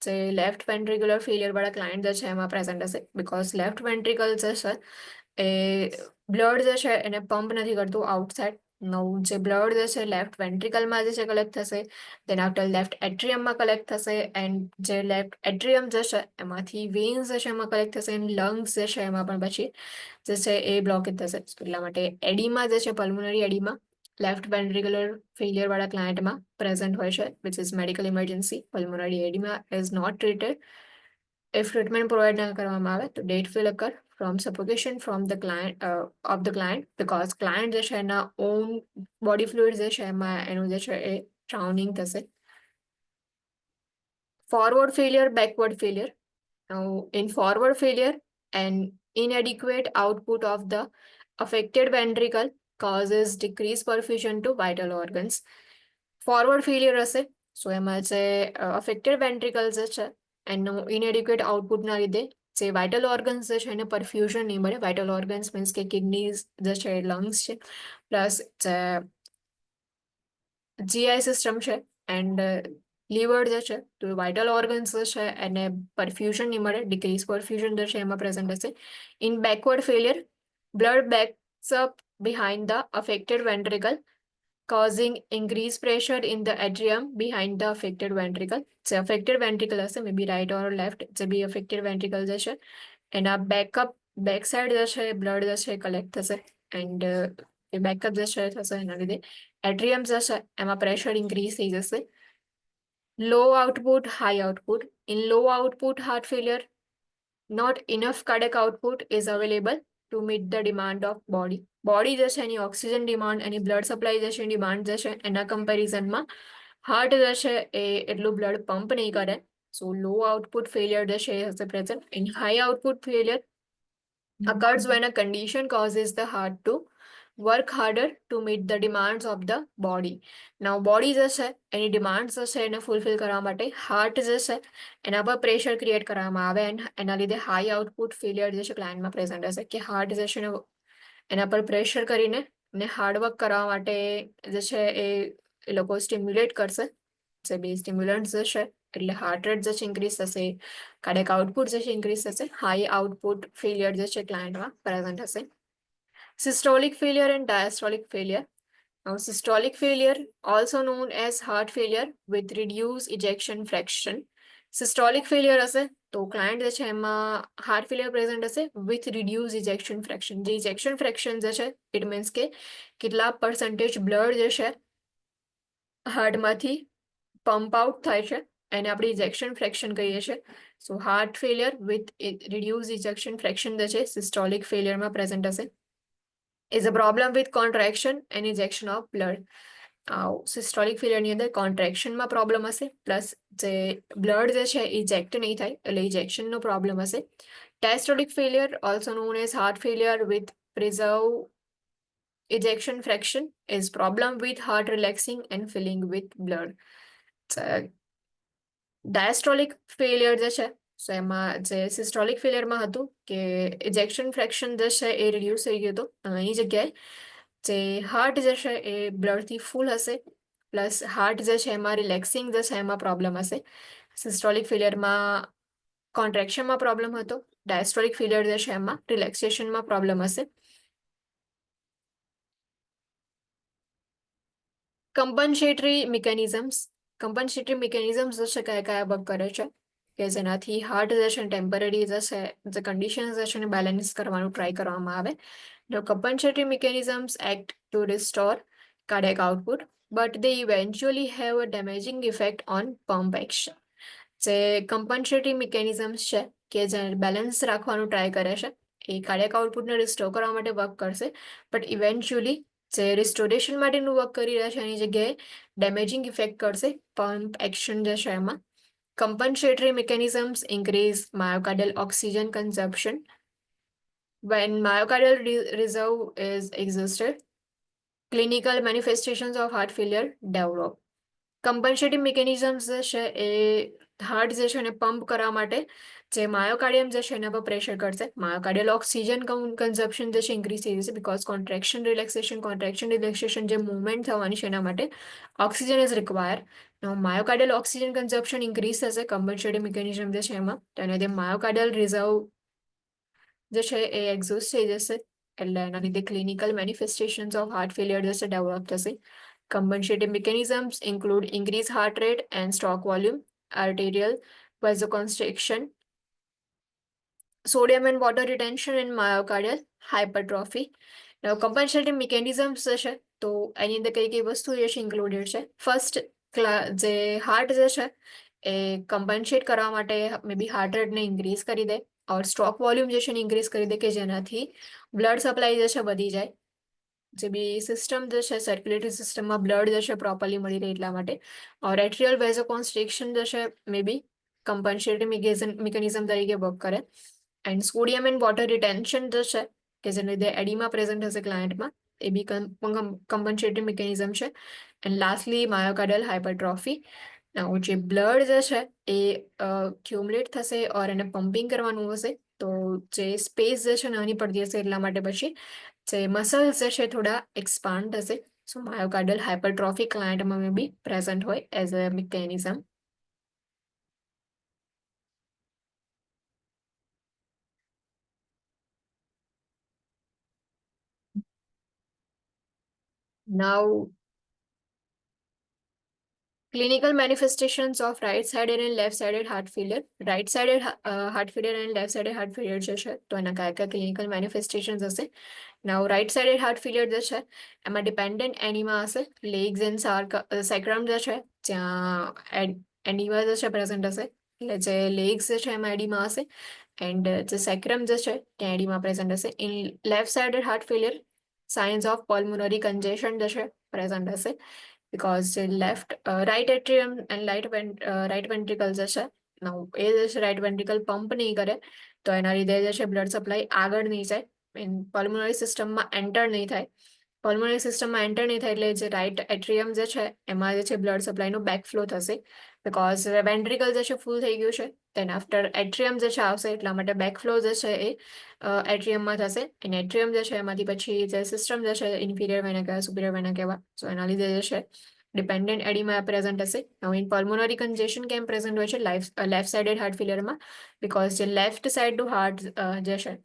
જે left ventricular failure વાળા client જે છે એમાં present હશે, because left ventricle જે છે એ બ્લડ જે છે એને પમ્પ નથી કરતું આઉટસાઇડ. નવું જે બ્લડ જે છે લેફ્ટ વેન્ટ્રિકલમાં જે છે કલેક્ટ થશે, દેન આફ્ટર લેફ્ટ એટ્રિયમમાં કલેક્ટ થશે, એન્ડ જે લેફ્ટ એટ્રિયમ જે છે એમાંથી વેન્સ જે છે એમાં કલેક્ટ થશે, એન્ડ લંગ્સ જે છે એમાં પણ પછી જે છે એ બ્લોકેજ થશે. એટલા માટે એડીમાં જે છે pulmonary oedema left ventricular failure વાળા ક્લાયન્ટમાં પ્રેઝન્ટ હોય છે, which is medical emergency. Pulmonary oedema is not treated. If treatment provide ના કરવામાં આવે તો death will occur from suffocation from the client of the client, because client જે છે એના ઓન બોડી ફ્લુઇડ જે છે એમાં એનું જે છે એ ડ્રાઉનિંગ થશે. forward failure, backward failure. Now, in forward failure, an inadequate output of the affected ventricle causes decreased perfusion to vital organs. Forward failure હશે, સો એમાં જે affected ventricle જે છે એનું inadequate output ના લીધે જે vital organs જે છે એને perfusion નહીં મળે. vital organs means કે kidneys જે છે, lungs છે, પ્લસ જે GI સિસ્ટમ છે એન્ડ લીવર જે છે, તો વાઇટલ ઓર્ગન્સ જે છે એને પરફ્યુઝન નહીં મળે, ડિક્રીઝ પરફ્યુઝન જે છે એમાં પ્રેઝન્ટ હશે. In backward failure, blood backs up behind the affected ventricle, causing increased pressure in the atrium behind the affected ventricle. જે affected ventricle હશે, મે બી રાઇટ ઓર લેફ્ટ, જે બી affected ventricle જે છે એના બેક સાઈડ જે છે બ્લડ જે છે કલેક્ટ થશે એન્ડ એ બેકઅપ જે છે થશે એના લીધે એટ્રિયમ જે છે એમાં પ્રેશર ઇન્ક્રીઝ થઈ જશે. Low output, high output. In low output heart failure, not enough cardiac output is available to meet the demand of body. Body જે છે એની ઓક્સિજન ડિમાન્ડ, એની બ્લડ સપ્લાય જે છે એની ડિમાન્ડ જે છે એના કમ્પેરિઝનમાં હાર્ટ જે છે એ એટલું બ્લડ પંપ નહીં કરે. સો લો આઉટપુટ ફેલિયર જે છે એ હશે present. In high output failure occurs when a condition causes the heart to work harder to meet the demands of the body. Now body જે છે એની ડિમાન્ડ્સ જે છે એને ફૂલફિલ કરવા માટે હાર્ટ જે છે એના પર પ્રેશર ક્રિએટ કરવામાં આવે એન્ડ એના લીધે હાઈ આઉટપુટ ફેલિયર જે છે ક્લાયન્ટમાં પ્રેઝન્ટ હશે કે હાર્ટ જે છે એના પર પ્રેશર કરીને ને હાર્ડવર્ક કરવા માટે જે છે એ લોકો સ્ટિમ્યુલેટ કરશે. જે બી સ્ટિમ્યુલન્ટ્સ જે છે એટલે હાર્ટ રેટ જે છે ઇન્ક્રીઝ થશે, કાર્ડિયક આઉટપુટ જે છે ઇન્ક્રીઝ થશે, હાઈ આઉટપુટ ફેલિયર જે છે ક્લાયન્ટમાં પ્રેઝન્ટ હશે. Systolic failure and diastolic failure. Now, systolic failure, also known as heart failure with reduced ejection fraction. Systolic failure હશે તો ક્લાયન્ટ જે છે એમાં હાર્ટ ફેલિયર પ્રેઝન્ટ હશે વિથ રિડ્યુસ ઇજેક્શન ફ્રેક્શન. જે ઇજેક્શન ફ્રેક્શન જે છે ઇટ મીન્સ કે કેટલા પર્સન્ટેજ બ્લડ જે છે હાર્ટમાંથી પંપ આઉટ થાય છે એને આપણે ઇજેક્શન ફ્રેક્શન કહીએ છીએ. So heart failure with reduce ejection fraction જે છે સિસ્ટોલિક ફેલિયરમાં પ્રેઝન્ટ હશે. is a problem with contraction and ejection of blood. Systolic ફેલિયરની અંદર કોન્ટ્રેક્શનમાં પ્રોબ્લેમ હશે પ્લસ જે બ્લડ જે છે ઇજેક્ટ નહીં થાય એટલે ઇજેક્શનનો પ્રોબ્લેમ હશે. Diastolic failure, also known as heart failure with preserve ejection fraction, is problem with heart relaxing and filling with blood. Diastolic failure જે છે સો એમાં જે સિસ્ટોલિક ફેલિયરમાં હતું કે ઇજેક્શન ફ્રેક્શન જે છે એ રિડ્યુસ થઈ ગયું હતું, એની જગ્યાએ જે હાર્ટ જે છે એ બ્લડથી ફૂલ હશે પ્લસ હાર્ટ જે છે એમાં રિલેક્સિંગ જે છે એમાં પ્રોબ્લેમ હશે. સિસ્ટોલિક ફેલિયરમાં કોન્ટ્રેક્શનમાં પ્રોબ્લેમ હતો, ડાયસ્ટોલિક ફેલિયર જે છે એમાં રિલેક્સેશનમાં પ્રોબ્લેમ હશે. કમ્પન્સેટરી મિકેનિઝમ્સ જે છે કયા કયા વર્ક કરે છે કે જેનાથી હાર્ટ જે છે ટેમ્પરરી જે છે જે કન્ડિશન જે છે એને બેલેન્સ કરવાનું ટ્રાય કરવામાં આવે. The compensatory mechanisms act to restore cardiac output, but they eventually have a damaging effect on pump action. જે compensatory mechanisms છે કે જે બેલેન્સ રાખવાનું ટ્રાય કરે છે એ કાર્ડિયક આઉટપુટને રિસ્ટોર કરવા માટે વર્ક કરશે, બટ ઇવેન્ચ્યુઅલી જે રિસ્ટોરેશન માટેનું વર્ક કરી રહ્યા છે એની જગ્યાએ ડેમેજિંગ ઇફેક્ટ કરશે પંપ એક્શન જે છે એમાં. Compensatory mechanisms increase myocardial oxygen consumption. When myocardial reserve is exhausted, clinical manifestations of heart failure develop. Compensating mechanisms જે છે એ હાર્ટ જે છે એને પંપ કરવા માટે જે માયોકાર્ડિયમ જે છે એના પર પ્રેશર કરશે. માયોકાર્ડિયલ ઓક્સિજન કન્ઝપ્શન જે છે ઇન્ક્રીઝ થઈ જશે બીકોઝ કોન્ટ્રેક્શન રિલેક્સેશન જે મુવમેન્ટ થવાની છે એના માટે oxygen is require. Myocardial oxygen consumption increase થશે કમ્પન્સેટિંગ મિકેનિઝમ જે છે એમાં, અને તે માયોકાર્ડિયલ રિઝર્વ જે છે એ એક્ઝોસ્ટ થઈ જશે એટલે એના લીધે ક્લિનિકલ મેનિફેસ્ટેશન્સ ઓફ હાર્ટ ફેલિયર જે છે ડેવલપ થશે. Compensating mechanisms include increased heart rate and stroke volume, arterial vasoconstriction, sodium and water retention, and myocardial hypertrophy. Now, compensating mechanisms જે છે તો એની અંદર કઈ કઈ વસ્તુ જે છે ઇન્ક્લુડેડ છે. ફર્સ્ટ જે હાર્ટ જે છે એ કમ્પન્સેટ કરવા માટે મે બી હાર્ટ રેટને ઇન્ક્રીઝ કરી દે ઓર સ્ટ્રોક વોલ્યુમ જે છે એને ઇન્ક્રીઝ કરી દે કે જેનાથી બ્લડ સપ્લાય જે છે વધી જાય, જે બી સિસ્ટમ જે છે સર્ક્યુલેટરી સિસ્ટમમાં બ્લડ જે છે પ્રોપરલી મળી રહે એટલા માટે. ઓર એટ્રિયલ વેઝોકોન્સ્ટ્રિક્શન જે છે મે બી કમ્પન્સેટરી મિકેનિઝમ તરીકે વર્ક કરે. And sodium and water retention જે છે કે જેને લીધે એડીમાં પ્રેઝન્ટ હશે ક્લાયન્ટમાં, એ બી કમ્પન્સેટરી મિકેનિઝમ છે. And lastly myocardial hypertrophy. જે બ્લડ જે છે એ ક્યુમ્યુલેટ થશે ઓર એને પમ્પિંગ કરવાનું હશે, તો જે સ્પેસ જે છે નાની પડતી હશે એટલા માટે પછી જે મસલ્સ જે છે થોડા એક્સપાન્ડ થશે. સો માયોકાર્ડિયલ હાઇપરટ્રોફી ક્લાયન્ટમાં મે બી પ્રેઝન્ટ હોય as a mechanism. Now, clinical manifestations of right-sided and left-sided heart failure. Right-sided heart failure and left-sided heart failure જે છે તો એના કયા કયા clinical manifestations હશે? Now, right-sided heart failure જે છે એમાં dependent edema હશે. Legs and sacrum જે છે ત્યાં edema જે છે present હશે. એટલે જે legs જે છે એમાં edema હશે. And જે sacrum જે છે ત્યાં edema present હશે. In left-sided heart failure, signs of pulmonary congestion જે છે present હશે. because the right atrium and right ventricle જે છે now એ જે છે right ventricle પંપ નહીં કરે તો એના લીધે જે છે બ્લડ સપ્લાય આગળ નહીં જાય, પલ્મોનરી સિસ્ટમમાં એન્ટર નહીં થાય. પલ્મોનરી સિસ્ટમમાં એન્ટર નહીં થાય એટલે જે રાઇટ એટ્રિયમ જે છે એમાં જે છે બ્લડ સપ્લાયનો બેકફ્લો થશે, બીકોઝ વેન્ટ્રિકલ જે છે ફૂલ થઈ ગયું છે. દેન આફ્ટર એટ્રિયમ જે છે આવશે એટલા માટે બેકફ્લો જે છે એ એટ્રિયમમાં થશે. અને એટ્રિયમ જે છે એમાંથી પછી જે સિસ્ટમ જે છે ઇન્ફિરિયર વેના કહેવાય, સુપિરિયર વેના કહેવાય. સો એના લીધે જે છે ડિપેન્ડન્ટ એડીમાં પ્રેઝન્ટ હશે. Now in pulmonary congestion કેમ પ્રેઝન્ટ હોય છે લેફ્ટ સાઇડેડ હાર્ટ ફેલિયરમાં? બીકોઝ જે લેફ્ટ સાઇડ ટુ હાર્ટ જે છે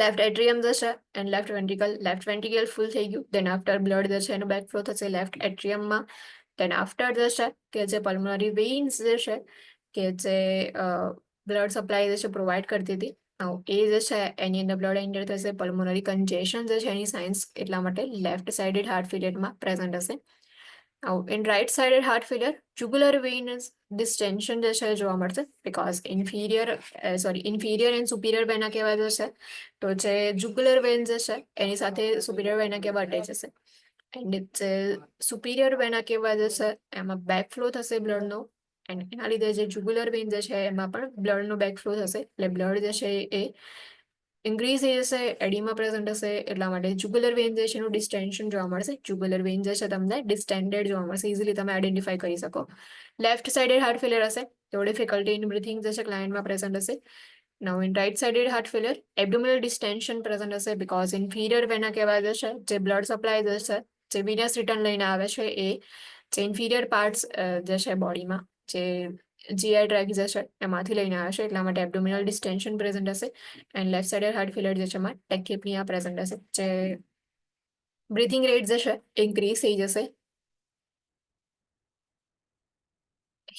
લેફ્ટ એટ્રિયમ જે છે એન્ડ લેફ્ટ વેન્ટ્રિકલ ફૂલ થઈ ગયું. દેન આફ્ટર બ્લડ જે છે એનો બેકફ્લો થશે લેફ્ટ એટ્રિયમમાં. દેન આફ્ટર જે છે કે જે પલ્મોનરી વેઇન્સ જે છે કે જે બ્લડ સપ્લાય જે છે પ્રોવાઈડ કરતી હતી, એ જે છે એની અંદર બ્લડ એન્ટર થશે. પલ્મોનરી કન્જેશન જે છે એની સાઇન્સ એટલા માટે લેફ્ટ સાઇડેડ હાર્ટ ફેલિયરમાં પ્રેઝન્ટ હશે. In right-sided heart failure, jugular venous distension જે છે જોવા મળશે, because inferior and superior vena કહેવાય જે છે તો જે jugular vein જે છે એની સાથે superior vena કહેવાય અટેચ હશે. એન્ડ જે superior vena કહેવાય જે છે એમાં બેકફ્લો થશે બ્લડનો, એન્ડ એના લીધે જે jugular vein જે છે એમાં પણ બ્લડનો બેકફ્લો થશે. એટલે બ્લડ જે છે એ ઇન્ક્રીઝ થઈ જશે, એડીમાં પ્રેઝન્ટ હશે. એટલા માટે જુગુલર વેન જે છે એનું ડિસ્ટેન્શન જોવા મળશે. જુગુલર વેન જે છે તમને ડિસ્ટેન્ડેડ જોવા મળશે, ઇઝીલી તમે આઈડેન્ટિફાઈ કરી શકો. લેફ્ટ સાઇડેડ હાર્ટ ફેલિયર હશે તો ડિફિકલ્ટી ઇન બ્રીથિંગ જે છે ક્લાયન્ટમાં પ્રેઝન્ટ હશે. Now in right-sided heart failure, abdominal distension present હશે, because inferior vena કહેવાય જે છે જે બ્લડ સપ્લાય જે છે જે વિનસ રિટર્ન લઈને આવે છે એ જે ઇન્ફિરિયર પાર્ટ્સ જે છે બોડીમાં જે જીઆઈ ટ્રેક જે છે એમાંથી લઈને આવે છે, એટલા માટે એબ્ડોમિનલ ડિસ્ટેન્શન પ્રેઝન્ટ હશે. And left sided heart failure જે છે એમાં ટેકિપનિયા પ્રેઝન્ટ હશે, જે બ્રીથિંગ રેટ જે છે ઇન્ક્રીઝ થઈ જશે.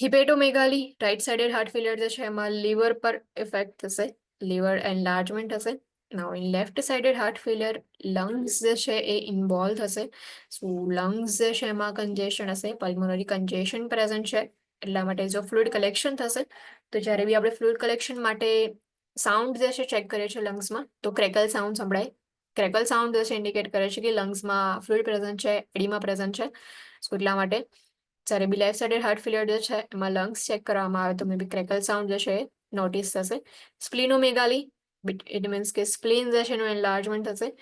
હિપેટોમેગાલી રાઇટ સાઇડેડ હાર્ટ ફેલિયર જે છે એમાં લીવર પર ઇફેક્ટ થશે, લીવર એનલાર્જમેન્ટ હશે. Now in left sided heart failure lungs જે છે એ ઇન્વોલ્વ થશે. સો લંગ્સ જે છે એમાં કન્જેશન હશે, પલ્મોનરી કન્જેશન પ્રેઝન્ટ છે. એટલા માટે જો ફ્લુઇડ કલેક્શન થશે તો જ્યારે બી આપણે ફ્લુઇડ કલેક્શન માટે સાઉન્ડ જે છે ચેક કરીએ છીએ લંગ્સમાં તો ક્રેકલ સાઉન્ડ સંભળાય. ક્રેકલ સાઉન્ડ જે છે ઇન્ડિકેટ કરે છે કે લંગ્સમાં ફ્લુઇડ પ્રેઝન્ટ છે, એડીમાં પ્રેઝન્ટ છે. સો એટલા માટે જ્યારે બી લેફ્ટ સાઇડેડ હાર્ટ ફેલિયર જે છે એમાં લંગ્સ ચેક કરવામાં આવે તો મે બી ક્રેકલ સાઉન્ડ જે છે નોટિસ થશે. સ્પ્લિનોમેગાલી ઇટ મીન્સ કે સ્પ્લીન જે છે એનું એનલાર્જમેન્ટ થશે.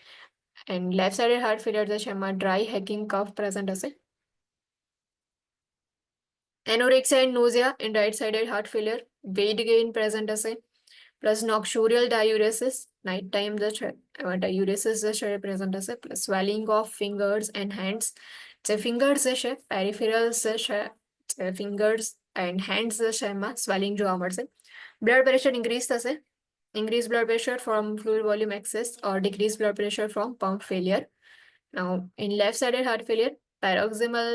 And left sided heart failure જે છે એમાં ડ્રાય હેકિંગ કફ પ્રેઝન્ટ હશે. Anorexia and nausea in right sided heart failure, weight gain present હશે. Plus nocturnal diuresis night time જે છે એમાં ડાયુરેસિસ જે છે પ્રેઝન્ટ હશે. Plus swelling of fingers and hands, જે ફિંગર્સ જે છે પેરિફેરલ્સ જે છે જે ફિંગર્સ એન્ડ હેન્ડ્સ જે છે એમાં સ્વેલિંગ જોવા મળશે. બ્લડ પ્રેશર ઇન્ક્રીઝ થશે, increase blood pressure from fluid volume excess or decrease blood pressure from pump failure. Now in left sided heart failure, paroxysmal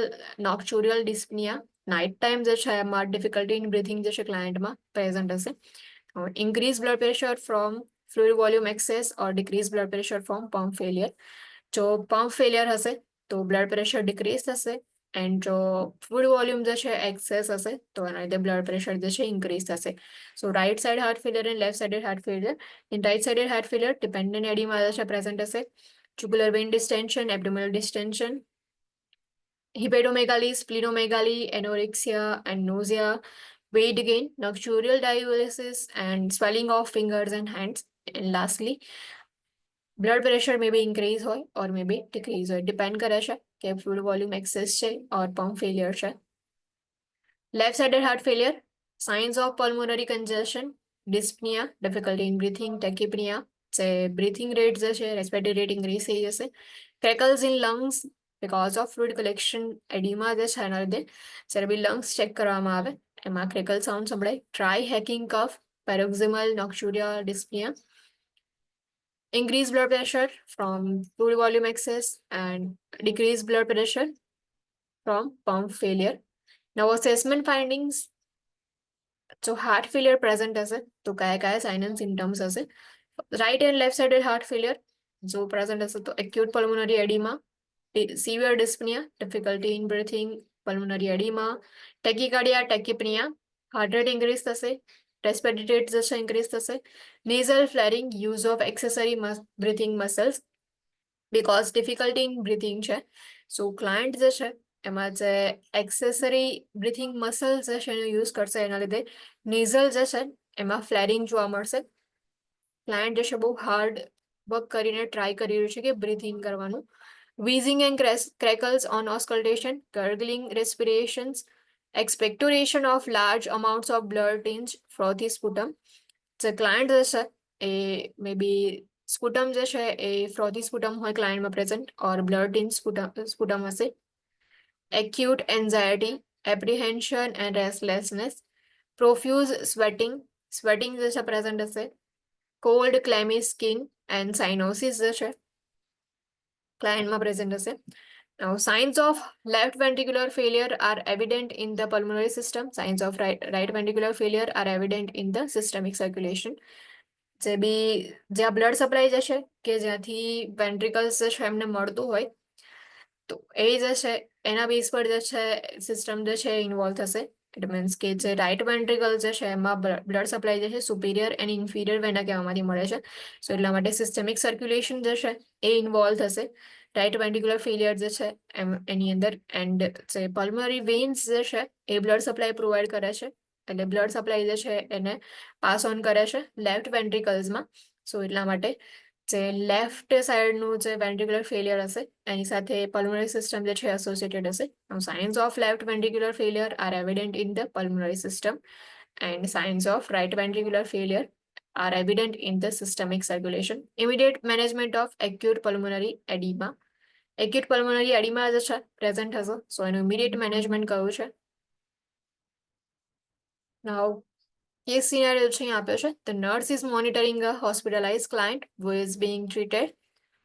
nocturnal dyspnea night time જે છે એમાં difficulty in breathing જે છે ક્લાયન્ટમાં present હશે. increase blood pressure from fluid volume excess or decrease blood pressure from pump failure. જો pump failure હશે તો blood pressure decrease થશે, એન્ડ જો ફ્લુઇડ વોલ્યુમ જે છે એક્સેસ હશે તો એના લીધે બ્લડ પ્રેશર જે છે ઇન્ક્રીઝ થશે. So right side heart failure and left sided heart failure. In right sided heart failure dependent oedema જે છે પ્રેઝન્ટ હશે. jugular vein distension, abdominal distension, hepatomegaly, splenomegaly, anorexia and nausea, weight gain, nocturnal diuresis, and swelling of fingers and hands. And lastly, blood pressure may be increase હોય or may be decrease હોય. Depend કરે છે કે fluid volume excess છે or pump failure છે. Left-sided heart failure, signs of pulmonary congestion, dyspnea, difficulty in breathing, tachypnea, જે breathing rate જે છે, respiratory rate increase થઈ જશે. Crackles in lungs because of fluid collection, edema જે છે એના લીધે જ્યારે બી lungs check કરવામાં આવે એમાં crackle sound સંભળાય. Dry hacking cough, paroxysmal nocturia, dyspnea. Increased blood pressure from fluid volume excess and decreased blood pressure from pump failure. Now assessment findings. So heart failure present હશે તો કયા કયા sign and symptoms હશે. Right and left sided heart failure જો present હશે તો acute pulmonary edema, severe dyspnea, difficulty in breathing, pulmonary edema, tachycardia, tachypnea, heart rate increase થશે, respiratory rate જે છે increase થશે, nasal flaring, use of accessory breathing muscles because difficulty in breathing છે. So client જે છે એમાં જે accessory breathing muscles જે છે એનો use કરશે એના લીધે nasal જે છે એમાં flaring જોવા મળશે. ક્લાયન્ટ જે છે બહુ હાર્ડ વર્ક કરીને ટ્રાય કરી રહ્યું છે કે બ્રીથિંગ કરવાનું. wheezing and crackles on auscultation, gurgling respirations, expectoration of large amounts of blood tinged frothy sputum. જે ક્લાયન્ટ જે છે એ મે બી સ્પુટમ જે છે એ frothy sputum હોય ક્લાયન્ટમાં પ્રેઝન્ટ ઓર blood tinged sputum હશે. acute anxiety, apprehension and restlessness, profuse sweating જે છે present હશે. cold clammy skin and cyanosis જે છે ક્લાયન્ટમાં પ્રેઝન્ટ હશે. Now, signs of left ventricular failure are evident in the pulmonary system. Signs of right ventricular failure are evident in the systemic circulation. જે બી જ્યાં blood supply જશે કે જ્યાંથી વેન્ટ્રિકલ્સ જે છે એમને મળતું હોય તો એ જે છે એના બેઝ પર જે છે સિસ્ટમ જે છે ઇન્વોલ્વ થશે. ઇટ મીન્સ કે જે રાઇટ વેન્ટ્રિકલ જે છે એમાં બ્લડ સપ્લાય જે છે સુપિરિયર એન્ડ ઇન્ફિરિયર વેના કહેવામાંથી મળે છે. સો એટલા માટે સિસ્ટમિક સર્ક્યુલેશન જે છે એ ઇન્વોલ્વ થશે રાઇટ વેન્ટ્રિક્યુલર ફેલિયર જે છે એની અંદર. એન્ડ જે પલ્મનરી વેન્સ જે છે એ બ્લડ સપ્લાય પ્રોવાઈડ કરે છે એટલે બ્લડ સપ્લાય જે છે એને પાસ ઓન કરે છે લેફ્ટ વેન્ટ્રિકલ્સમાં. સો એટલા માટે જે લેફ્ટ સાઈડનું જે વેન્ટ્રિક્યુલર ફેલિયર હશે એની સાથે પલ્મનરી સિસ્ટમ જે છે એસોસિએટેડ હશે. Signs of left ventricular failure are evident in the pulmonary system and signs of right ventricular failure are evident in the systemic circulation. Immediate management of acute pulmonary edema. Acute pulmonary edema જે છે present હશે so એનું immediate management કયું છે. Now case scenario છે અહીં આપ્યો છે. The nurse is monitoring a hospitalized client who is being treated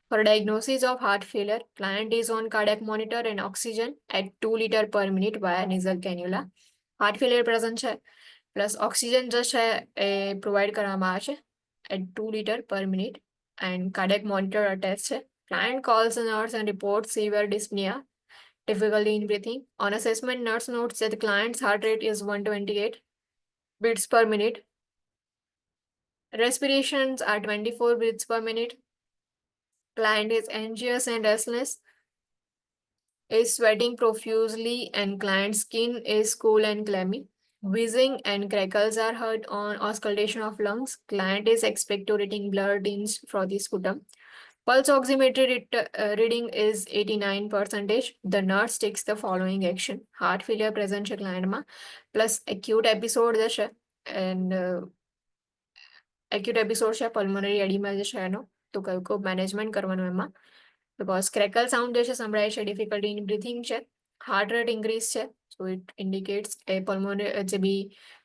for diagnosis of heart failure. Client is on cardiac monitor and oxygen at 2 liters per minute via nasal cannula. Heart failure present છે plus oxygen જે છે એ provide કરવામાં આવે છે at 2 liters per minute and cardiac monitor attached છે. Client calls the nurse and reports severe dyspnea, difficulty in breathing. On assessment, nurse notes that the client's heart rate is 128 beats per minute. Respirations are 24 beats per minute. Client is anxious and restless, is sweating profusely, and client's skin is cool and clammy. Wheezing and crackles are heard on auscultation of lungs. Client is expectorating blood tinged frothy sputum. Pulse oximetry reading is 89%. The nurse takes the following action. Heart failure present છે clientમાં plus acute episode જે છે and acute episode છે pulmonary edema જે છે એનો તો કયું management કરવાનું એમાં because crackle sound જે છે સંભળાય છે, difficulty in breathing છે, heart rate increase છે so it indicates a pulmonary જે બી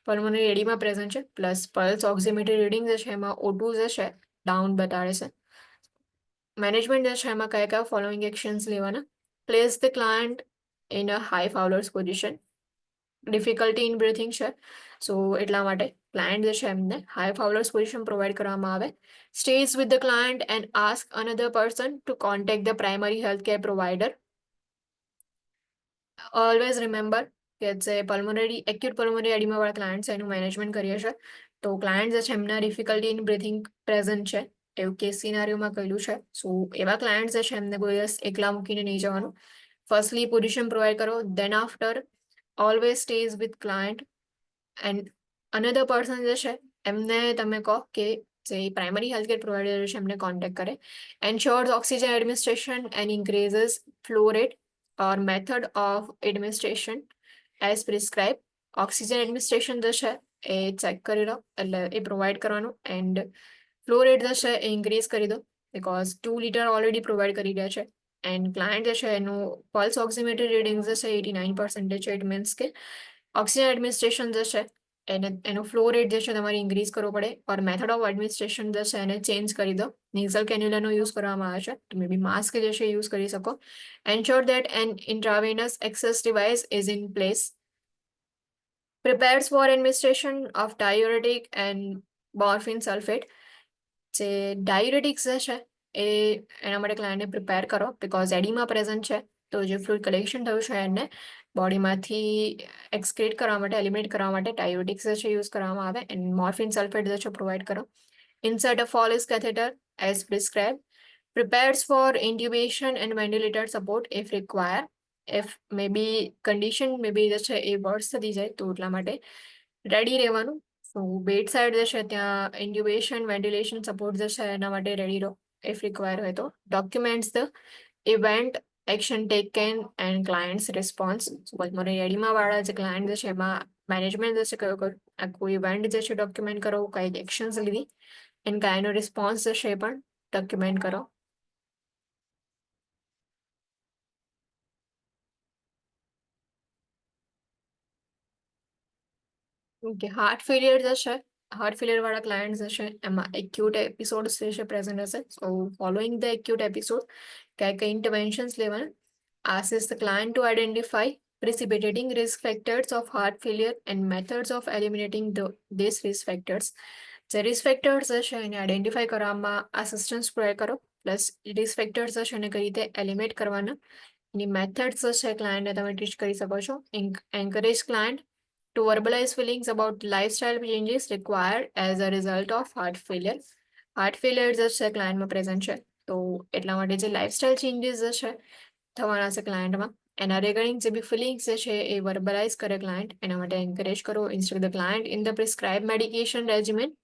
pulmonary edema present છે plus pulse oximetry reading જે છે એમાં O2 જે છે down બતાડે છે. મેનેજમેન્ટ જે છે એમાં કયા કયા ફોલોઈંગ એક્શન્સ લેવાના. Place the client in a high Fowler's position. Difficulty in breathing છે સો એટલા માટે ક્લાયન્ટ જે છે એમને હાઈ ફાઉલર્સ પોઝિશન પ્રોવાઈડ કરવામાં આવે. Stays with the client and ask another person to contact the primary health care provider. Always remember કે જે એક્યુટ પલ્મોનરી એડિમાવાળા ક્લાયન્ટ છે એનું મેનેજમેન્ટ કરીએ છીએ તો ક્લાયન્ટ જે છે એમના ડિફિકલ્ટી ઇન બ્રીથિંગ પ્રેઝન્ટ છે એવું કેસ સિનારીઓમાં કહેલું છે. સો એવા ક્લાયન્ટ જે છે એમને કોઈ દિવસ એકલા મૂકીને નહીં જવાનું. ફર્સ્ટલી પોઝિશન પ્રોવાઈડ કરો, then after always stays with client and another person જે છે એમને તમે કહો કે જે પ્રાઇમરી હેલ્થ કેર પ્રોવાઈડર છે એમને કોન્ટેક્ટ કરે. Ensures oxygen administration and increases flow rate or method of administration as prescribe. Oxygen administration જે છે એ ચેક કરી લો, એટલે એ પ્રોવાઈડ કરવાનું. એન્ડ ફ્લો રેટ જે છે એ ઇન્ક્રીઝ કરી દો, બિકોઝ 2 લીટર ઓલરેડી પ્રોવાઈડ કરી રહ્યા છે. એન્ડ ક્લાયન્ટ જે છે એનું પલ્સ ઓક્સિમેટ્રી રીડિંગ જે છે 89% છે. ઇટ મીન્સ કે ઓક્સિજન એડમિનિસ્ટ્રેશન જે છે એનો ફ્લો રેટ જે છે તમારે ઇન્ક્રીઝ કરવો પડે. ઓર મેથડ ઓફ એડમિનિસ્ટ્રેશન જે છે એને ચેન્જ કરી દો. નેઝલ કેન્યુલાનો યુઝ કરવામાં આવે છે, તો મે બી માસ્ક જે છે યુઝ કરી શકો. Ensure that an intravenous access device is in place. Prepares for administration of diuretic and morphine sulfate. જે ડાયુરેટિક્સ છે એ એના માટે ક્લાયન્ટને પ્રિપેર કરો, બિકોઝ એડીમાં પ્રેઝન્ટ છે. તો જે ફ્લુઇડ કલેક્શન થયું છે એને બોડીમાંથી એક્સક્રીટ કરવા માટે, એલિમિનેટ કરવા માટે ડાયુરેટિક્સ જે છે યુઝ કરવામાં આવે. એન્ડ મોર્ફિન સલ્ફેટ જે છે પ્રોવાઈડ કરો. Insert a Foley's catheter as prescribe. Prepares for intubation and ventilator support if required. If maybe condition maybe જે છે એ વર્સ થતી જાય તો એટલા માટે રેડી રહેવાનું. સો બેડ સાઇડ જે છે ત્યાં ઇન્ટ્યુબેશન વેન્ટિલેશન સપોર્ટ જે છે એના માટે રેડી રહો ઇફ રિક્વાયર હોય તો. Documents the event action taken and clients response. Pulmonary oedema વાળા જે ક્લાયન્ટ જે છે એમાં મેનેજમેન્ટ જે છે કયો આખું ઇવેન્ટ જે છે ડોક્યુમેન્ટ કરો, કઈ એક્શન્સ લીધી, એન્ડ કાયનો રિસ્પોન્સ જે છે એ પણ ડોક્યુમેન્ટ કરો. ઓકે, હાર્ટ ફેલિયર જે છે, હાર્ટ ફેલિયર વાળા ક્લાયન્ટ જે છે એમાં એક્યુટ એપિસોડ્સ જે છે પ્રેઝન્ટ હશે. સો ફોલોઈંગ ધ એક્યુટ એપિસોડ કઈ કઈ ઇન્ટરવેન્શન્સ લેવાના. Asks the client to identify precipitating risk factors of heart failure and methods of eliminating these risk factors. જે રિસ્ક ફેક્ટર્સ છે એને આઈડેન્ટિફાઈ કરવામાં આસિસ્ટન્સ પ્રોવાઈડ કરો, પ્લસ રિસ્ક ફેક્ટર્સ છે એને કઈ રીતે એલિમિનેટ કરવાના એની મેથડ્સ છે ક્લાયન્ટને તમે ટીચ કરી શકો છો. Encourage client to verbalize feelings about lifestyle changes required as a result of heart failure. Heart failure જે છે ક્લાયન્ટમાં પ્રેઝન્ટ છે, તો એટલા માટે જે લાઇફસ્ટાઇલ ચેન્જીસ જે છે થવાના છે ક્લાયન્ટમાં એના રિગાર્ડિંગ જે બી ફિલિંગ્સ જે છે એ વર્બલાઇઝ કરે ક્લાયન્ટ, એના માટે એન્કરેજ કરો. Instruct the client in the prescribe medication regimen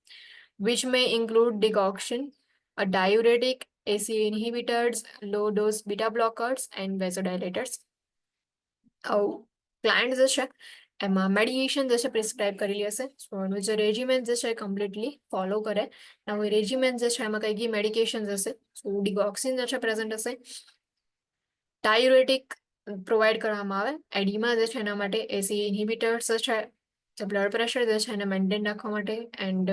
which may include decoction, a diuretic, ACE inhibitors, low dose beta blockers and vasodilators. Client જે છે એમાં મેડિકેશન જે છે પ્રિસ્ક્રાઇબ કરેલી હશે. સો એનું જે રેજીમેન જે છે કમ્પ્લીટલી ફોલો કરે. હવે રેજીમેન જે છે એમાં કઈ કઈ મેડિકેશન હશે. સો ડિગોક્સિન જે છે પ્રેઝન્ટ હશે. ડાયુરેટિક પ્રોવાઈડ કરવામાં આવે. એડીમાં જે છે એના માટે એસી ઇન્હિબિટર્સ છે, જે બ્લડ પ્રેશર જે છે એને મેન્ટેન રાખવા માટે. And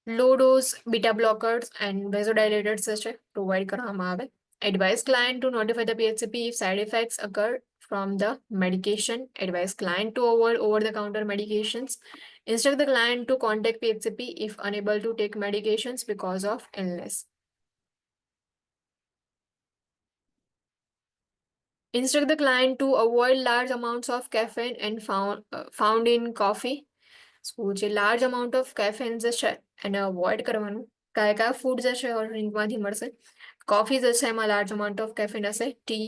low dose beta blockers and vasodilators જે છે પ્રોવાઈડ કરવામાં આવે. Advise client to notify the PHCP if side effects occur from the medication. Advise client to avoid over-the-counter medications. Instruct the client to contact PHCP if unable to take medications because of illness. Instruct the client to avoid large amounts of caffeine and found in coffee. So જે large amount of કેફેન જે છે એને avoid કરવાનું. કયા કયા food જે છે ઓર ડ્રિંકમાંથી મળશે. કોફી જે છે એમાં લાર્જ અમાઉન્ટ ઓફ કેફીન હશે. Tea,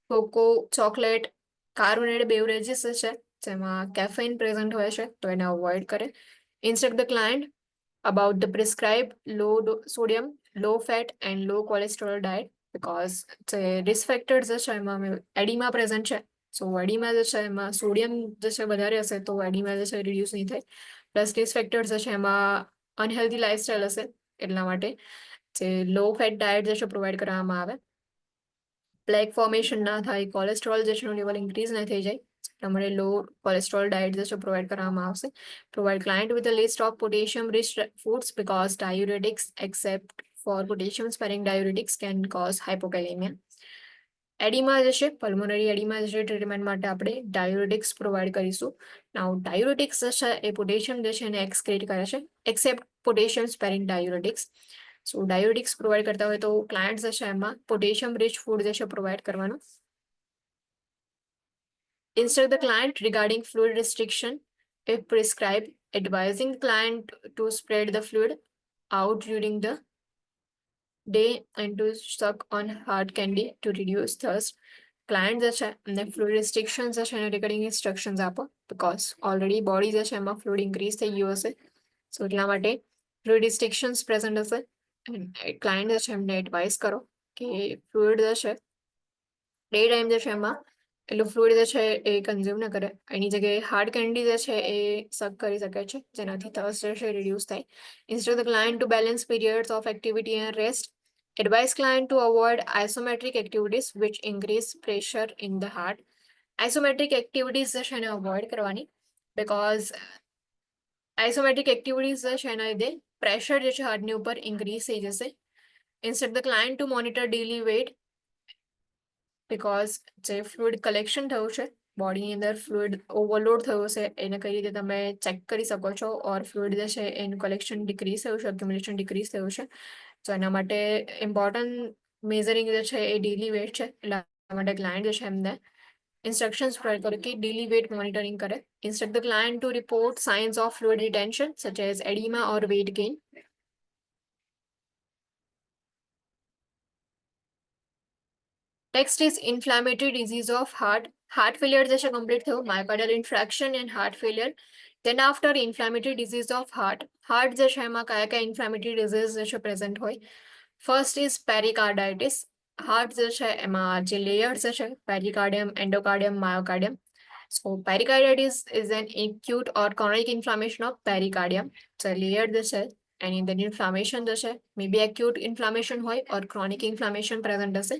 cocoa, chocolate, carbonated beverages જે છે જેમાં કેફેઇન પ્રેઝન્ટ હોય છે તો એને અવોઇડ કરે. Instruct the client about the prescribed low sodium, low fat and low cholesterol diet, because જે રિસ્ક ફેક્ટર્સ જે છે એમાં એડીમાં પ્રેઝન્ટ છે. સો એડીમાં જે છે એમાં સોડિયમ જે છે વધારે હશે તો એડીમાં જે છે રિડ્યુસ નહીં થાય. પ્લસ રિસ્ક ફેક્ટર્સ જે છે એમાં અનહેલ્ધી લાઇફસ્ટાઇલ હશે, એટલા માટે જે લો ફેટ ડાયટ જે છે પ્રોવાઈડ કરવામાં આવે. પ્લેક ફોર્મેશન ના થાય, કોલેસ્ટ્રોલ જે છે લેવલ ઇન્ક્રીઝ ના થઈ જાય, તમારે લો કોલેસ્ટ્રોલ ડાયટ જે છે પ્રોવાઈડ કરવામાં આવશે. Provide client with a list of potassium-rich foods because diuretics, except for potassium-sparing diuretics, can cause hypokalemia. એડીમાં જે છે પલ્મોનરી એડીમાં જે ટ્રીટમેન્ટ માટે આપણે ડાયુરેટિક્સ પ્રોવાઈડ કરીશું. નાઉ ડાયુરેટિક્સ જે છે એ પોટેશિયમ જે છે એને એક્સક્રીટ કરે છે, એક્સેપ્ટ પોટેશિયમ સ્પેરિંગ ડાયુરેટિક્સ. સો ડાયુરેટિક્સ પ્રોવાઈડ કરતા હોય તો ક્લાયન્ટ જે છે એમાં પોટેશિયમ રિચ ફૂડ જે છે પ્રોવાઈડ કરવાનું. Instruct the client regarding fluid restriction if prescribed, advising the client to spread the fluid out during the day and to suck on hard candy to reduce thirst. Client જે છે એમને fluid restriction જે છે એને regarding instructions આપો, because already body જે છે એમાં ફ્લુઇડ ઇન્ક્રીઝ થઈ ગયું હશે. સો એટલા માટે ફ્લુઇડ રિસ્ટ્રિક્શન્સ પ્રેઝન્ટ હશે. ક્લાયન્ટ જે છે એમને એડવાઇસ કરો કે ફ્લુઇડ જે છે ડે ટાઈમ જે છે એમાં એટલું ફ્લુઇડ જે છે એ કન્ઝ્યુમ ન કરે, એની જગ્યાએ હાર્ડ કેન્ડી જે છે એ સક કરી શકે છે, જેનાથી થર્સ્ટ જે છે રિડ્યુસ થાય. Instead the client to balance periods of activity and rest, advise client to avoid isometric activities which increase pressure in the heart. Isometric activities જે છે એને અવોઇડ કરવાની, બીકોઝ આઇસોમેટ્રિક એક્ટિવિટીઝ જે છે એના લીધે પ્રેશર જે છે હાર્ટની ઉપર ઇન્ક્રીઝ થઈ જશે. Instead the client to monitor daily weight, because જે ફ્લુઇડ કલેક્શન થયું છે બોડીની અંદર, ફ્લુઇડ ઓવરલોડ થયું છે, એને કઈ રીતે તમે ચેક કરી શકો છો, ઓર ફ્લુઇડ જે છે એનું કલેક્શન ડિક્રીઝ થયું છે, એક્યુમ્યુલેશન ડિક્રીઝ થયું છે. તો એના માટે ઇમ્પોર્ટન્ટ મેઝરિંગ જે છે એ ડેલી વેટ છે. એટલા માટે ક્લાયન્ટ જે છે એમને ઇન્સ્ટ્રક્શન્સ પ્રોવાઈડ કરો કે ડેલી વેટ મોનિટરિંગ કરે. Instruct the client to report signs of fluid retention such as edema or weight gain. Next is inflammatory disease of heart. Heart failure જે છે કમ્પ્લીટ થયું, myocardial infarction and heart failure. Then after inflammatory disease of heart, heart જે છે એમાં કયા કયા inflammatory disease જે છે પ્રેઝન્ટ હોય. First is પેરિકાર્ડાઇટિસ. હાર્ટ જે છે એમાં જે લેયર્સ છે pericardium, endocardium, myocardium. So pericarditis is an acute or chronic inflammation of pericardium. જે લેયર જે છે એની અંદર ઇન્ફ્લામેશન જે છે મે બી એક્યુટ ઇન્ફ્લામેશન હોય ઓર ક્રોનિક ઇન્ફ્લામેશન પ્રેઝન્ટ હશે.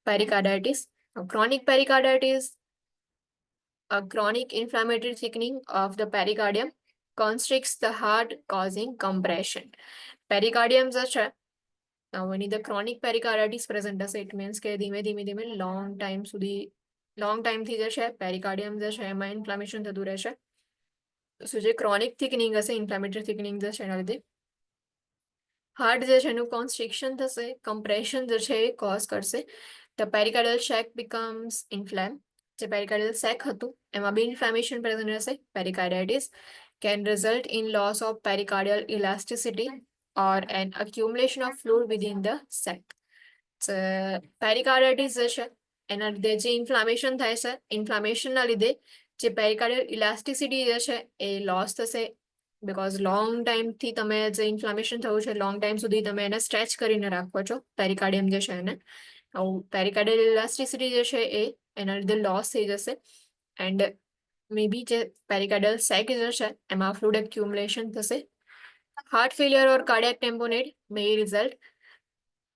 પેરિકાર્ડાઇટિસ, chronic પેરિકાર્ડાઇટિસ, a chronic inflammatory thickening of the pericardium constricts the heart causing compression. Pericardium જે છે when the chronic pericarditis present હશે, it means કે ધીમે ધીમે લોંગ ટાઈમથી જે છે પેરિકાર્ડિયમ જે છે એમાં ઇન્ફ્લામેશન થતું રહેશે. સો જે ક્રોનિક થિકનિંગ હશે, ઇન્ફ્લામેટરી થિકનિંગ જે છે એના લીધે હાર્ટ જે છે એનું કોન્સ્ટ્રિક્શન થશે, કમ્પ્રેશન જે છે એ કોઝ કરશે. The pericardial sac becomes inflame. જે પેરિકાર્ડિયલ સેક હતું એમાં બી ઇન્ફ્લામેશન પ્રેઝન્ટ રહેશે. પેરિકાર્ડાઇટિસ can result in loss of pericardial elasticity or an accumulation of fluid within the sac. પેરિકાર્ડાઇટિસ જે છે એના લીધે જે ઇન્ફ્લામેશન થાય છે, ઇન્ફ્લામેશનના લીધે જે પેરિકાર્ડિયલ ઇલાસ્ટિસિટી જે છે એ લોસ થશે, બીકોઝ લોંગ ટાઈમથી તમે જે ઇન્ફ્લામેશન થયું છે લોંગ ટાઈમ સુધી તમે એને સ્ટ્રેચ કરીને રાખો છો પેરિકાર્ડિયમ જે છે એને. પેરિકાર્ડિયલ ઇલાસ્ટિસિટી જે છે એ એના લીધે લોસ થઈ જશે. એન્ડ મે બી જે પેરિકાર્ડિયલ સેક જે છે એમાં ફ્લુઇડ એક્યુમ્યુલેશન થશે. Heart failure or cardiac tamponade may result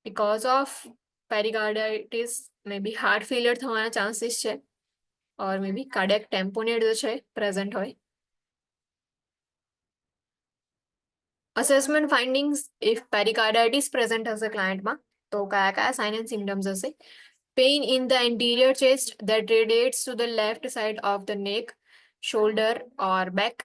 because of pericarditis. May be heart failure થવાના ચાન્સીસ છે or may B cardiac tamponade જે છે પ્રેઝન્ટ હોય. અસેસમેન્ટ ફાઇન્ડિંગ્સ ઇફ પેરિકાર્ડાઇટિસ પ્રેઝન્ટ હશે ક્લાયન્ટમાં તો કયા કયા સાઇન એન્ડ સિમ્ટમ્સ હશે. Pain in the anterior chest that radiates to the left side of the neck, shoulder or back.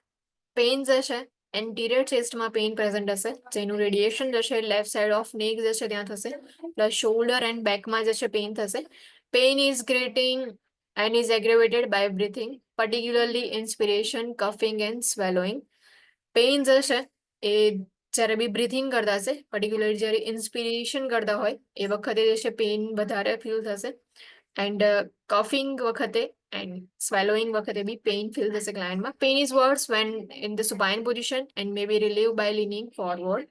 Pain જે છે એન્ટિરિયર ચેસ્ટમાં પેઇન પ્રેઝન્ટ હશે, જેનું રેડિયેશન જે છે લેફ્ટ સાઇડ ઓફ નેક જે છે ત્યાં થશે, પ્લસ શોલ્ડર એન્ડ બેકમાં જે છે પેઇન થશે. Pain is grating and is aggravated by breathing, particularly inspiration, coughing and swallowing. Pain જે છે એ જ્યારે બી બ્રીથિંગ કરતા હશે, પર્ટિક્યુલરલી જ્યારે ઇન્સ્પિરેશન કરતા હોય એ વખતે જે છે પેઇન વધારે ફીલ થશે. એન્ડ કફિંગ વખતે એન્ડ સ્વેલોઈંગ વખતે બી પેઇન ફીલ થશે ક્લાયન્ટમાં. Pain is worse when in the supine position and may be relieve by leaning forward.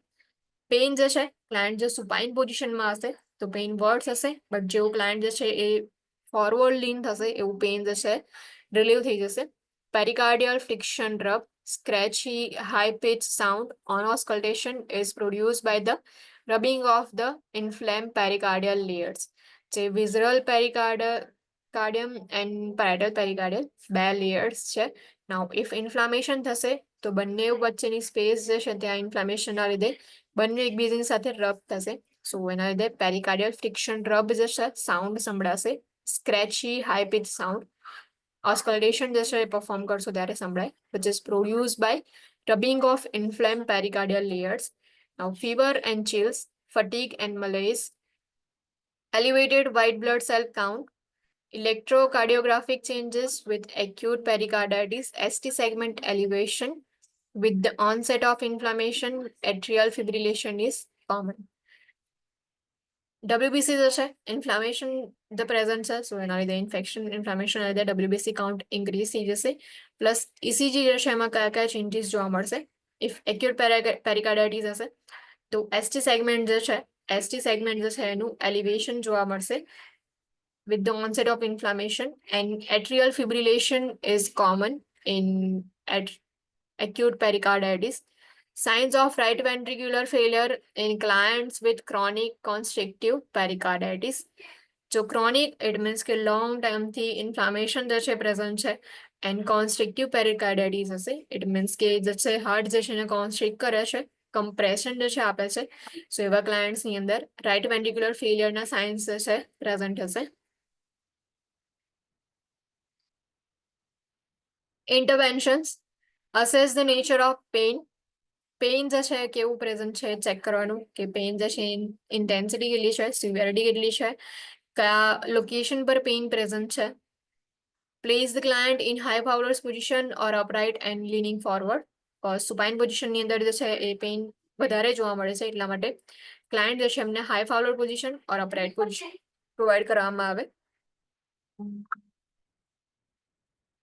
Pain જે છે ક્લાયન્ટ જે સુપાઇન પોઝિશનમાં હશે તો પેઇન વર્સ હશે, બટ જેવું ક્લાયન્ટ જે છે એ ફોરવર્ડ લીન થશે એવું પેઇન જે છે રિલીવ થઈ જશે. Pericardial friction rub, scratchy high-pitched sound on auscultation is produced by the rubbing of the inflamed pericardial layers. જે visceral pericardium and parietal pericardial બે layers છે. Now if inflammation થશે તો બંને વચ્ચેની સ્પેસ જે છે ત્યાં ઇન્ફ્લામેશનના લીધે બંને એકબીજાની સાથે રબ થશે. સો એના લીધે પેરિકાર્ડિયલ ફ્રિક્શન રબ જે છે સાઉન્ડ સંભળાશે, scratchy high pitch sound. Auscultation જે છે એ પરફોર્મ કરશો ત્યારે સંભળાય, which is produced by rubbing of inflamed pericardial layers. Now fever and chills, fatigue and malaise, elevated white blood cell count, electrocardiographic changes with acute pericarditis, ST segment elevation. With the onset of inflammation, atrial fibrillation is common. WBC જે છે inflammation the present છે, સો એના લીધે infection inflammation લીધે WBC count increase થઈ જશે. Plus ECG જે છે એમાં કયા કયા ચેન્જીસ જોવા મળશે ઇફ એક્યુટ પેરિકાર્ડાઇટિસ હશે તો ST સેગમેન્ટ જે છે એનું એલિવેશન જોવા મળશે with the onset of inflammation, and atrial fibrillation is common in acute pericarditis. Signs of right ventricular failure in clients with chronic constrictive pericarditis. જો ક્રોનિક ઇટ મીન્સ કે long ટાઈમથી inflammation જે છે પ્રેઝન્ટ છે and કોન્સ્ટ્રિક્ટિવ પેરિકાર્ડાઇટિસ હશે it means કે જે છે હાર્ટ જે છે એને કોન્સ્ટ્રિક્ટ કરે છે કમ્પ્રેશન જે છે આપે છે સો એવા ક્લાયન્ટ્સની અંદર રાઇટ વેન્ટ્રિક્યુલર ફેલિયરના સાઇન્સ જે છે પ્રેઝન્ટ હશે. ઇન્ટરવેન્શન્સ assess the nature of pain. Pain જે છે કેવું પ્રેઝન્ટ છે ચેક કરવાનું કે પેઇન જે છે ઇન્ટેન્સિટી કેટલી છે સિવિયરિટી કેટલી છે કયા લોકેશન પર પેઇન પ્રેઝન્ટ છે. Place the client in high Fowler's position or upright and leaning forward. Supine પોઝિશનની અંદર જે છે એ પેઇન વધારે જોવા મળે છે એટલા માટે ક્લાયન્ટ જે છે એમને high ફાવર position or upright position provide કરવામાં આવે.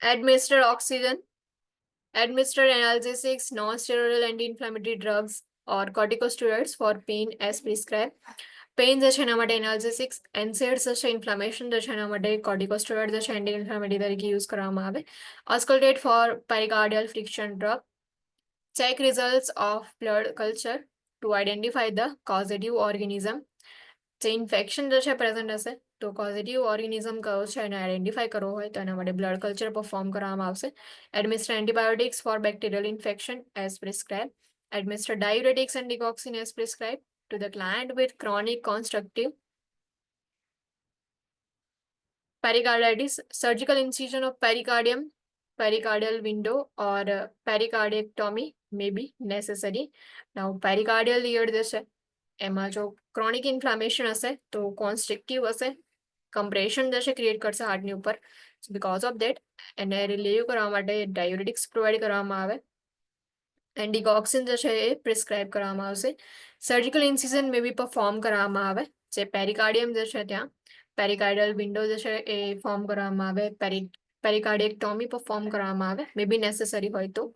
Administer oxygen. Administer analgesics, non-steroidal anti-inflammatory drugs or corticosteroids for pain as prescribed. Pain જે છે એના માટે એનાલ્જેસિક્સ, NSAIDs જે છે ઇન્ફ્લામેશન જે છે એના માટે કોર્ટિકોસ્ટેરોઇડ જે છે એન્ટી ઇન્ફ્લામેટરી તરીકે યુઝ કરવામાં આવે. Auscultate for pericardial friction drop. Check results of blood culture to identify the causative organism. જે ઇન્ફેક્શન જે છે પ્રેઝન્ટ હશે તો કોઝેટિવ ઓર્ગેનિઝમ કયો છે એને આઈડેન્ટિફાઈ કરવો હોય તો એના માટે બ્લડ કલ્ચર પરફોર્મ કરવામાં આવશે. Administer antibiotics for bacterial infection as prescribe. Administer diuretics and digoxin as prescribed to the client with chronic constructive pericarditis. Surgical incision of pericardium, pericardial window or pericardiectomy may be necessary. Now pericardial ear જે છે એમાં જો chronic inflammation હશે તો કોન્સ્ટ્રિક્ટિવ હશે compression જે છે create કરશે હાર્ટની ઉપર બીકોઝ ઓફ દેટ એને રિલીવ કરવા માટે ડાયુરેટિક્સ પ્રોવાઈડ કરવામાં આવે એન્ડ ડિગોક્સિન જે છે એ પ્રિસ્ક્રાઇબ કરવામાં આવશે. સર્જિકલ ઇન્સિઝન મે બી પરફોર્મ કરવામાં આવે જે પેરિકાર્ડિયમ જે છે ત્યાં પેરિકાર્ડિયલ વિન્ડો જે છે એ ફોર્મ કરવામાં આવે પેરિકાર્ડિએક્ટોમી પરફોર્મ કરવામાં આવે મે બી નેસેસરી હોય તો.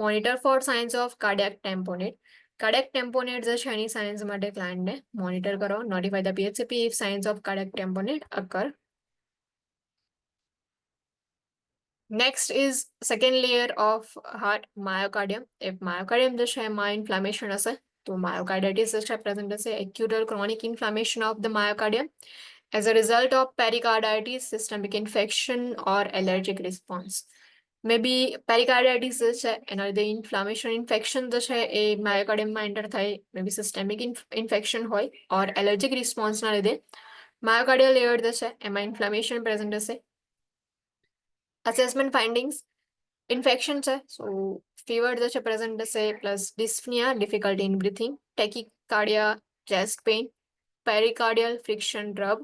Monitor for signs of cardiac tamponade. Cardiac tamponade જે છે એની સાયન્સ માટે ક્લાયન્ટને મોનિટર કરો. Notify the PHCP if signs of cardiac tamponade occur. Next is second layer of heart, myocardium. If myocardium જે છે એમાં ઇન્ફ્લામેશન હશે તો myocarditis જે છે પ્રેઝન્ટ હશે acute or chronic inflammation of the myocardium as a result of pericarditis, systemic infection or allergic response. મે બી પેરિકાર્ડાઇટિસ જે છે એના લીધે ઇન્ફ્લામેશન ઇન્ફેક્શન જે છે એ માયોકાર્ડિયમમાં એન્ટર થાય મે બી સિસ્ટેમિક ઇન્ફેક્શન હોય ઓર એલર્જીક રિસ્પોન્સના લીધે માયોકાર્ડિયલ લેયર જે છે એમાં ઇન્ફ્લામેશન પ્રેઝન્ટ હશે. અસેસમેન્ટ ફાઇન્ડિંગ્સ ઇન્ફેક્શન છે સો ફીવર જે છે પ્રેઝન્ટ હશે plus dyspnoea difficulty in breathing tachycardia chest pain pericardial friction rub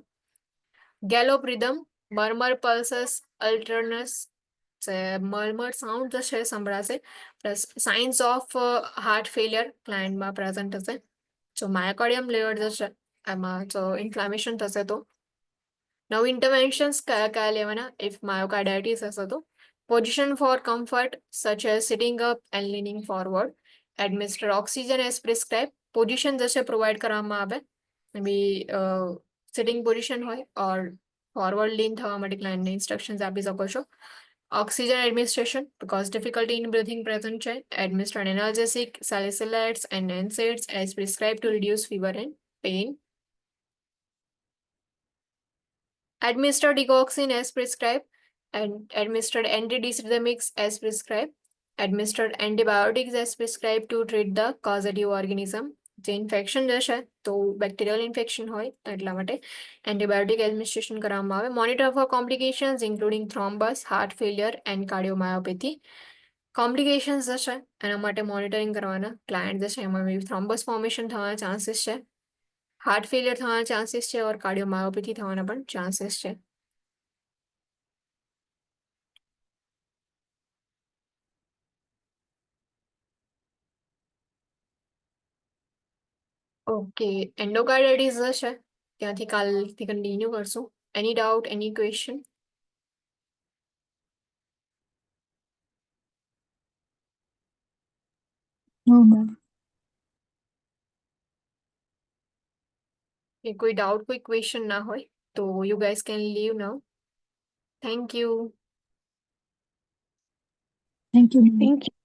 gallop rhythm murmur pulsus alternans murmur sound જે છે સંભળાશે plus signs of heart failure ક્લાયન્ટમાં present હશે. જો માયોકાર્ડિયમ લેયર જે છે એમાં જો ઇન્ફ્લામેશન થશે તો નવ ઇન્ટરવેન્શન્સ કયા કયા લેવાના ઇફ માયોકાર્ડાઇટિસ હશે તો position for comfort such as sitting up and leaning forward. Administer oxygen as prescribe. Position જે છે પ્રોવાઈડ કરવામાં આવે બી સિટિંગ પોઝિશન હોય ઓર ફોરવર્ડ લીન થવા માટે ક્લાયન્ટને ઇન્સ્ટ્રક્શન્સ આપી શકો છો. Oxygen administration because difficulty in breathing present છે. Administer analgesic, salicylates and NSAIDs as prescribed to reduce fever and pain. Administer digoxin as prescribed and administered antihistaminics as prescribed. Administered antibiotics as prescribed to treat the causative organism. જે infection જે છે તો bacterial infection હોય તો એટલા માટે antibiotic administration કરવામાં આવે. Monitor for complications including thrombus, heart failure and cardiomyopathy. Complications જે છે એના માટે મોનિટરિંગ કરવાના. ક્લાયન્ટ જે છે એમાં થ્રોમ્બસ ફોર્મેશન થવાના ચાન્સીસ છે, હાર્ટ ફેલિયર થવાના ચાન્સીસ છે ઓર કાર્ડિયોમાયોપેથી થવાના પણ ચાન્સીસ છે. ઓકે એન્ડોકાર્ડાઇટિસ જે છે ત્યાંથી કાલથી કન્ટિન્યુ કરશું. એની doubt, any question? No, ma'am. કે કોઈ ડાઉટ, કોઈ ક્વેશ્ચન ના હોય તો you guys can live now. Thank you. Thank you, ma'am. Thank you.